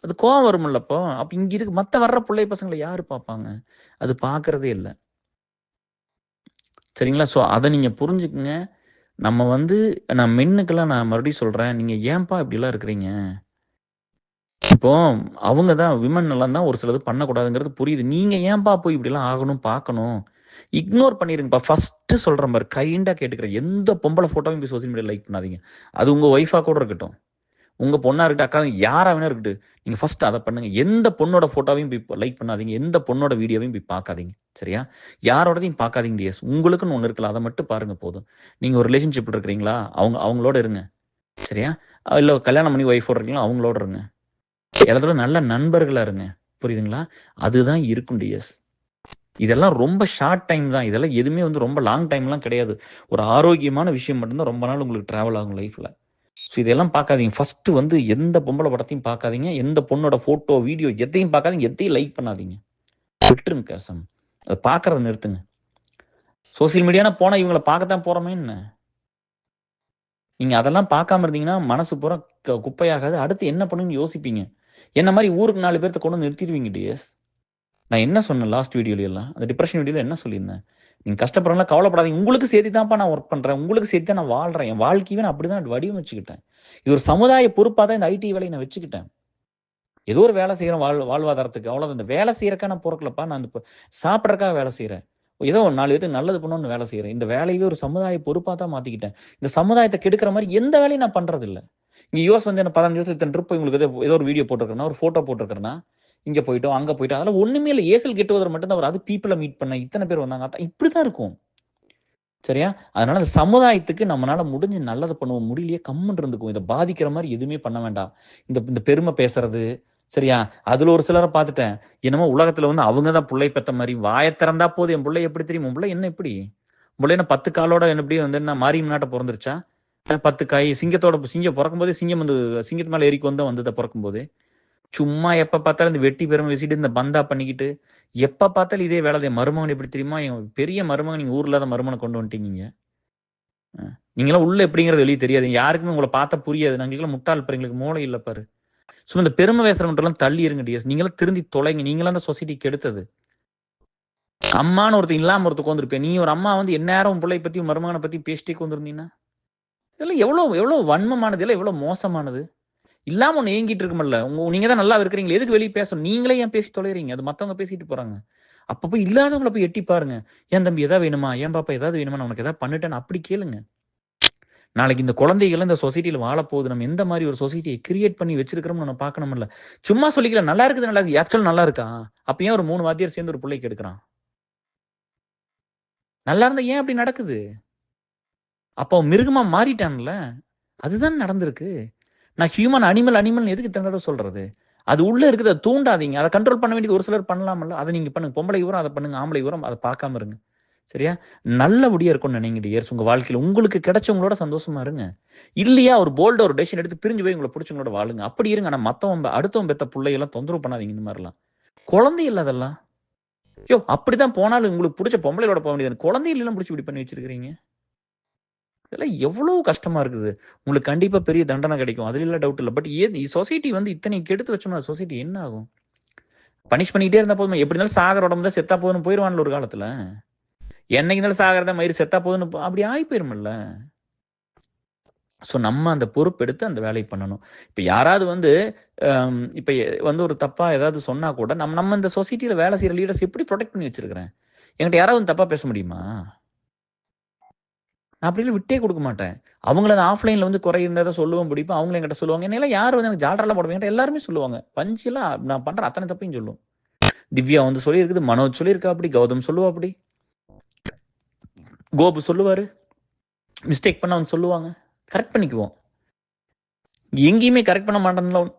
அது கோவம் வரும்ல அப்போ. அப்ப இங்க இருக்கு மத்த வர்ற புள்ளை பசங்கள யாரு பார்ப்பாங்க? அது பார்க்கறதே இல்ல. சரிங்களா? ஸோ அத நீங்க புரிஞ்சுக்கங்க. நம்ம வந்து நான் மென்னுக்கெல்லாம் நான் மறுபடியும் சொல்றேன். நீங்க ஏன்பா இப்படிலாம் இருக்கிறீங்க? இப்போ அவங்க தான் விமன் எல்லாம் தான் ஒரு சிலது பண்ணக்கூடாதுங்கிறது புரியுது. நீங்க ஏன்பா போய் இப்படிலாம் ஆகணும், பார்க்கணும்? இக்னோர் பண்ணிருங்கப்பா. ஃபர்ஸ்ட்டு சொல்றேன் பாரு. கைண்டா கேட்டுக்கிறேன். எந்த பொம்பள ஃபோட்டோவையும் போய் சோசியல் மீடியால லைக் பண்ணாதீங்க. அது உங்க ஒய்ஃபா கூட இருக்கட்டும். உங்க பொண்ணா இருக்கட்டும், அக்கா யாரா வேணா இருக்கட்டும். நீங்க ஃபர்ஸ்ட் அத பண்ணுங்க. எந்த பொண்ணோட ஃபோட்டோவையும் போய் லைக் பண்ணாதீங்க. எந்த பொண்ணோட வீடியோவையும் போய் பார்க்காதீங்க. சரியா? யாரோடதையும் பார்க்காதீங்க டியர்ஸ். உங்களுக்குன்னு ஒண்ணு இருக்குல்ல. அத மட்டும் பாருங்க போதும். நீங்க ஒரு ரிலேஷன்ஷிப்ல இருக்கிறீங்களா? அவங்களோட இருங்க. சரியா? இல்ல கல்யாணம் பண்ணி ஒய்ஃபோட இருக்கீங்களா? அவங்களோட இருங்க. எல்லாத்தோட நல்ல நண்பர்களா இருங்க. புரியுதுங்களா? அதுதான் இருக்கும் டியர்ஸ். இதெல்லாம் ரொம்ப ஷார்ட் டைம் தான். இதெல்லாம் எதுவுமே வந்து ரொம்ப லாங் டைம்லாம் கிடையாது. ஒரு ஆரோக்கியமான விஷயம் மட்டும் தான் ரொம்ப நாள் உங்களுக்கு டிராவல் ஆகும் லைஃப்ல. ஸோ இதெல்லாம் பார்க்காதீங்க. ஃபர்ஸ்ட்டு வந்து எந்த பொம்பள படத்தையும் பார்க்காதீங்க. எந்த பொண்ணோட ஃபோட்டோ, வீடியோ எதையும் பார்க்காதீங்க. எதையும் லைக் பண்ணாதீங்க. விட்டுருங்க பேசாம. அத பார்க்கறத நிறுத்துங்க. சோசியல் மீடியான்னா போனா இவங்கள பார்க்கத்தான் போறோமே என்ன? நீங்க அதெல்லாம் பார்க்காம இருந்தீங்கன்னா, மனசு பூரா குப்பையாகாது. அடுத்து என்ன பண்ணணும்னு யோசிப்பீங்க. என்ன மாரி ஊருக்கு 4 பேர்த்த கொண்டு வந்து நிறுத்திருவீங்க டியர்ஸ். நான் என்ன சொன்னேன் லாஸ்ட் வீடியோலலாம்? அந்த டிப்ரஷன் வீடியோல என்ன சொல்லியிருந்தேன்? நீங்க கஷ்டப்படுறவங்கலாம் கவலைப்படாதீங்க. உங்களுக்கு சேர்த்து தான்ப்பா நான் வொர்க் பண்றேன். உங்களுக்கு சேர்த்து தான் நான் வாழ்றேன். என் வாழ்க்கையவே நான் அப்படிதான் வடிவமைச்சுக்கிட்டேன். இது ஒரு சமுதாய பொறுப்பா தான் இந்த ஐடி வேலைய நான் வச்சுக்கிட்டேன். ஏதோ ஒரு வேலை செய்றேன் வாழ்வாதாரத்துக்கு. அவ்வளோதான். இந்த வேலை செய்யறக்காக நான் பொறக்கலப்பா. நான் இப்ப சாப்பிடறக்காக வேலை செய்றேன். ஏதோ 4 பேத்துக்கு நல்லது பண்ணணும்னு வேலை செய்றேன். இந்த வேலையவே ஒரு சமுதாய பொறுப்பா தான் மாத்திக்கிட்டேன். இந்த சமுதாயத்த கெடுக்கிற மாரி எந்த வேலையும் நான் பண்றதில்ல. இங்க யுஎஸ் வந்து என்ன 15 வருஷம் இத்தன ட்ரிப் உங்களுக்கு ஏதோ ஒரு வீடியோ போட்டுருக்கேன்னா, ஒரு ஃபோட்டோ போட்டுருக்கேன்னா, இங்க போயிட்டோம், அங்க போயிட்டோம். அதெல்லாம் ஒண்ணுமே இல்ல. ஏசல் கெட் டுகெதர் மட்டும் தான் வரும். அது பீப்பிள மீட் பண்ணேன். இத்தன பேர் வந்தாங்க. இப்படித்தான் இருக்கும். சரியா? அதனால அந்த சமுதாயத்துக்கு நம்மனால முடிஞ்ச நல்லத பண்ணுவோம். முடியலையே கம்முனு இருந்துக்குவோம். இத பாதிக்கிற மாரி எதுவுமே பண்ண வேண்டாம். இந்த இந்த பெருமை பேசுறது, சரியா? அதுல ஒரு சிலர பார்த்துட்டேன். என்னமோ உலகத்துல வந்து அவங்க தான் புள்ளை பெத்த மாரி, வாய திறந்தா போதும் என் புள்ளை எப்படி தெரியும்? உன் புள்ளை என்ன எப்படி? உன் புள்ளை என்ன 10 காலோட என்ன எப்படி வந்து என்ன மாரியம்மனாட்ட பொறந்துருச்சா? 10 காய் சிங்கம் பொறக்கும்போதே சிங்கம் வந்து சிங்கத்து மேல ஏறிக்கொண்டு தான் வந்ததா பொறக்கும்போதே? சும்மா எப்ப பார்த்தாலும் இந்த வெட்டி பெருமை வீசிட்டு, இந்த பந்தா பண்ணிக்கிட்டு, எப்ப பார்த்தாலும் இதே வேலை தான். மருமகன் எப்படி தெரியுமா? என் பெரிய மருமகன் நீங்க ஊர் இல்லாத மருமகன கொண்டு வந்துட்டீங்க இங்க. நீங்கலாம் உள்ள எப்படிங்கிறது வெளிய தெரியாது. யாருக்குமே உங்கள பார்த்தா புரியாது. நாங்கலாம் முட்டாள் பாரு. எங்களுக்கு மூளை இல்ல பாரு. சும்மா இந்த பெருமை பேசுறவங்கட்டலாம் தள்ளி இருங்க டியர்ஸ். நீங்கலாம் திருந்தி தொலைங்க. நீங்கலாம் தான் சொசைட்டி கெடுத்தது. அம்மான்னு ஒருத்தன் இல்லாம ஒருத்தன் உட்கார்ந்திருப்பேன். நீ ஒரு அம்மா வந்து எந்நேரம் உன் புள்ளைய பத்தியும், மருமகன பத்தியும் பேசிட்டே உட்கார்ந்திருந்தீன்னா, இதெல்லாம் எவ்வளோ வன்மமானது, இதெல்லாம் எவ்வளோ மோசமானது. இல்லாம ஒண்ணு ஏங்கிட்டு இருக்குமல்ல. நீங்க தான் நல்லா இருக்கிறீங்களே, எதுக்கு வெளிய பேசணும்? நீங்களே ஏன் பேசி தொலையறீங்க? அது மத்தவங்க பேசிட்டு போறாங்க. அப்ப போய் இல்லாதவங்கள போய் எட்டி பாருங்க. "ஏன் தம்பி எதாவது வேணுமா? ஏன் பாப்பா ஏதாவது வேணுமா? நான் உனக்கு ஏதாவது பண்ணட்டேன்னு?" அப்படி கேளுங்க. நாளைக்கு இந்த குழந்தைகள் இந்த சொசைட்டில வாழப்போகுது. நம்ம எந்த மாரி ஒரு சொசைட்டிய கிரியேட் பண்ணி வச்சிருக்கிறோம்னு நம்ம பார்க்கணும்ல. சும்மா சொல்லிக்கலாம். நல்லா இருக்குது, நல்லா இருக்குது. ஆக்சுவலா நல்லா இருக்கா? அப்ப ஏன் ஒரு 3 வாத்தியார் சேர்ந்து ஒரு புள்ளைய கெடுக்குறான்? நல்லா இருந்தா ஏன் அப்படி நடக்குது? அப்ப அவன் மிருகமா மாறிட்டான்ல. அதுதான நடந்திருக்கு. நான் அனிமல்னு எதுக்கு இத்தன தடவ சொல்றது? அது உள்ள இருக்குது. அத தூண்டாதீங்க. அத கண்ட்ரோல் பண்ண வேண்டியது ஒரு சிலர் பண்ணலாம்ல. அத நீங்க பண்ணுங்க. பொம்பளைக்கு பூரா அத பண்ணுங்க. ஆம்பளைக்கு பூரா அத பார்க்காம இருங்க. சரியா? நல்லபடியா இருக்கணும்னு நினைங்க டியர்ஸ் உங்க வாழ்க்கையில. உங்களுக்கு கிடைச்சவங்களோட சந்தோஷமா இருங்க. இல்லையா ஒரு போல்டா ஒரு டெசிஷன் எடுத்து பிரிஞ்சு போய் உங்கள புடிச்சவங்களோட வாழுங்க. அப்படி இருங்க. ஆனா அடுத்தவன் பெத்த புள்ளையெல்லாம் தொந்தரவு பண்ணாதீங்க இந்த மாரிலாம். குழந்தை இல்ல அதெல்லாம். அப்படிதான் போனாலும் உங்களுக்கு புடிச்ச பொம்பளையோட போ வேண்டியது. குழந்தை இல்லலாம் புடிச்சு இப்படி பண்ணி வச்சிருக்கிறீங்க. இதெல்லாம் எவ்வளவு கஷ்டமா இருக்குது. உங்களுக்கு கண்டிப்பா பெரிய தண்டனை கிடைக்கும். அதுல டவுட் இல்ல. பட் ஏன் சொசைட்டி வந்து இத்தனை கெடுத்து வச்சோம்னா சொசைட்டி என்ன ஆகும்? பனிஷ் பண்ணிக்கிட்டே இருந்தா போதுமா? எப்படி இருந்தாலும் சாகர உடம்பு தான் செத்தா போதும்னு போயிருவான்ல ஒரு காலத்துல. என்னைக்கு இருந்தாலும் சாகறதா மயிரு செத்தா போதும்னு அப்படி ஆயி போயிரும்ல. ஸோ நம்ம அந்த பொறுப்பெடுத்து அந்த வேலைய பண்ணணும். இப்ப யாராவது வந்து இப்ப வந்து ஒரு தப்பா ஏதாவது சொன்னா கூட, நம்ம நம்ம இந்த சொசைட்டில வேலை செய்ற லீடர்ஸ் எப்படி புரொடெக்ட் பண்ணி வச்சிருக்கிறேன். என்கிட்ட யாராவது வந்து தப்பா பேச முடியுமா? நான் அப்படிலாம் விட்டே குடுக்க மாட்டேன். அவங்கள நான் ஆஃப்லைன்ல வந்து குறை இருந்தா தான் சொல்லுவேன், பிடிப்பேன். அவங்களும் என்கிட்ட சொல்லுவாங்க. என்னையெல்லாம் யார் வந்து எனக்கு ஜால்ராலாம் போட என்கிட்ட எல்லாருமே சொல்லுவாங்க. பஞ்சுலாம் நான் பண்ற அத்தன தப்பையும் சொல்லும். திவ்யா வந்து சொல்லியிருக்குது, மனோஜ் சொல்லியிருக்காப்படி, கௌதம் சொல்லுவாப்படி, கோபு சொல்லுவாரு. மிஸ்டேக் பண்ணா வந்து சொல்லுவாங்க. கரெக்ட் பண்ணிக்குவோம். எங்கேயுமே கரெக்ட் பண்ண மாட்டேன்லாம்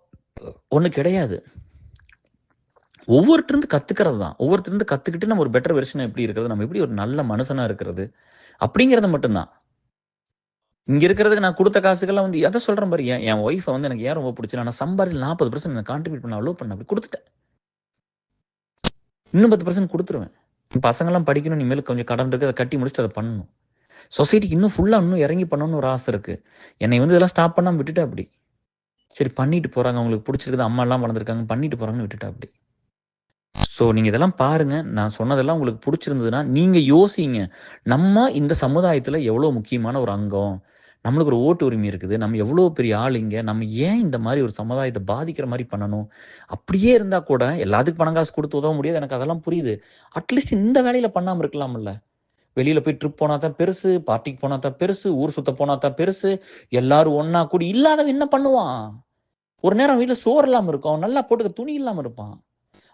ஒண்ணும் கிடையாது. ஒவ்வொருத்தருந்து கத்துக்கிறது தான். ஒவ்வொருத்தருந்து கத்துக்கிட்டு நம்ம ஒரு பெட்டர் வெர்ஷனா எப்படி இருக்கிறது, நம்ம எப்படி ஒரு நல்ல மனுஷனா இருக்கிறது, அப்படிங்கிறது மட்டும் தான். இங்க இருக்கிறதுக்கு நான் குடுத்த காசுக்கெல்லாம் வந்து அதான் சொல்றேன் பாரு, என் என் ஒய்ஃப வந்து எனக்கு ஏன் ரொம்ப புடிச்சுதுன்னா, நான் சம்பாரிச்ச 40% நான் கான்ட்ரிபியூட் பண்ண அலோவ் பண்ணேன். அப்படி குடுத்துட்டேன். இன்னும் 10% குடுத்துருவேன். என் பசங்கலாம் படிக்கணும். இனிமேல் கொஞ்சம் கடன் இருக்கு. அத கட்டி முடிச்சுட்டு அத பண்ணணும். சொசைட்டிக்கு இன்னும் ஃபுல்லா இன்னும் இறங்கி பண்ணணும்னு ஒரு ஆசை இருக்கு. என்னைய வந்து இதெல்லாம் ஸ்டாப் பண்ணாம விட்டுட்டா அப்படி. சரி பண்ணிட்டு போறாங்க. அவங்களுக்கு புடிச்சிருக்குது. அம்மாலாம் வளர்ந்துருக்காங்க. பண்ணிட்டு போறாங்கன்னு விட்டுட்டா அப்படி. ஸோ நீங்க இதெல்லாம் பாருங்க. நான் சொன்னதெல்லாம் உங்களுக்கு புடிச்சிருந்ததுன்னா, நீங்க யோசிங்க. நம்ம இந்த சமுதாயத்துல எவ்வளோ முக்கியமான ஒரு அங்கம். நம்மளுக்கு ஒரு ஓட்டு உரிமை இருக்குது. நம்ம எவ்வளோ பெரிய ஆள் இங்க. நம்ம ஏன் இந்த மாரி ஒரு சமுதாயத்த பாதிக்கிற மாரி பண்ணணும்? அப்படியே இருந்தா கூட எல்லாத்துக்கும் பணம் காசு குடுத்து உதவ முடியாது. எனக்கு அதெல்லாம் புரியுது. அட்லீஸ்ட் இந்த வேலையில பண்ணாம இருக்கலாம்ல்ல. வெளியில போய் ட்ரிப் போனா தான் பெருசு, பார்ட்டிக்கு போனா தான் பெருசு, ஊர் சுத்த போனா தான் பெருசு. எல்லாரும் ஒண்ணா கூடி இல்லாதவன் என்ன பண்ணுவான்? ஒரு நேரம் வீட்ல சோறு இல்லாம இருக்கும். அவன் நல்லா போட்டுக்க துணி இல்லாம இருப்பான்.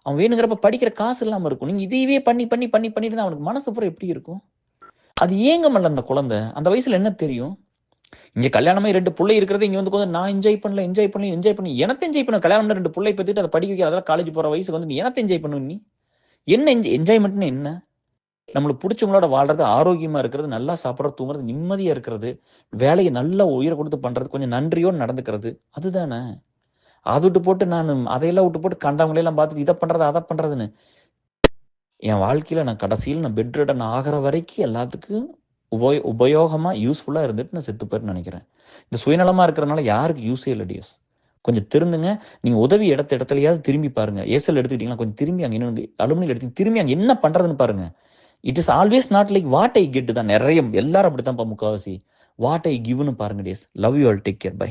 அவன் வேணுங்கிறப்ப படிக்கிற காசு இல்லாம இருக்கும். நீங்க இதையவே பண்ணிட்டு இருந்தா அவனுக்கு மனசு பூரா எப்படி இருக்கும்? அது ஏங்க பண்ணல அந்த குழந்தை? அந்த வயசுல என்ன தெரியும்? இங்க கல்யாணமாயி 2 புள்ளை இருக்கிறது இங்க வந்து உட்கார்ந்து நான் என்ஜாய் பண்ணல. என்னத்த என்ஜாய் பண்ண? கல்யாணம் பண்ணி 2 புள்ளைய பெத்துட்டு அத படிக்க வைக்க அதெல்லாம் காலேஜ் போற வயசுக்கு வந்து நீ என்னத்த என்ஜாய் பண்ணுவ நீ? என்ன என்ஜாய்மென்ட்னா என்ன? நம்மளுக்கு புடிச்சவங்களோட வாழ்றது, ஆரோக்கியமா இருக்கிறது, நல்லா சாப்பிடுறது, தூங்குறது, நிம்மதியா இருக்கிறது, வேலைய நல்லா உயிர குடுத்து பண்றது, கொஞ்சம் நன்றியோட நடந்துக்கிறது. அதுதானே! அத விட்டு போட்டு நானு அதையெல்லாம் விட்டு போட்டு கண்டவங்களையெல்லாம் பார்த்துட்டு இத பண்றது, அத பண்றதுன்னு என் வாழ்க்கையில நான் கடைசியில நான் பெட் ரிடன் ஆகுற வரைக்கும் எல்லாத்துக்கும் உபயோகமா, யூஸ்ஃபுல்லா இருந்துட்டு நான் செத்து போயிறேன்னு நெனைக்கிறேன். இந்த சுயநலமா இருக்கிறனால யாருக்கும் யூஸே இல்ல டியர்ஸ். கொஞ்சம் திருந்துங்க. நீங்க உதவி இடத்துலயாவது திரும்பி பாருங்க. ஏர்செல் எடுத்துக்கிட்டீங்கன்னா, கொஞ்சம் திரும்பி அங்க இன்னொன்னு அலுமினியம் எடுத்து திரும்பி அங்க என்ன பண்றதுன்னு பாருங்க. It is always not like what I get தான். நெறைய எல்லாரும் அப்படித்தான்ப்பா முக்காவாசி. வாட் ஐ கிவ்ன்னு பாருங்க dears. Love you all. Take care. By.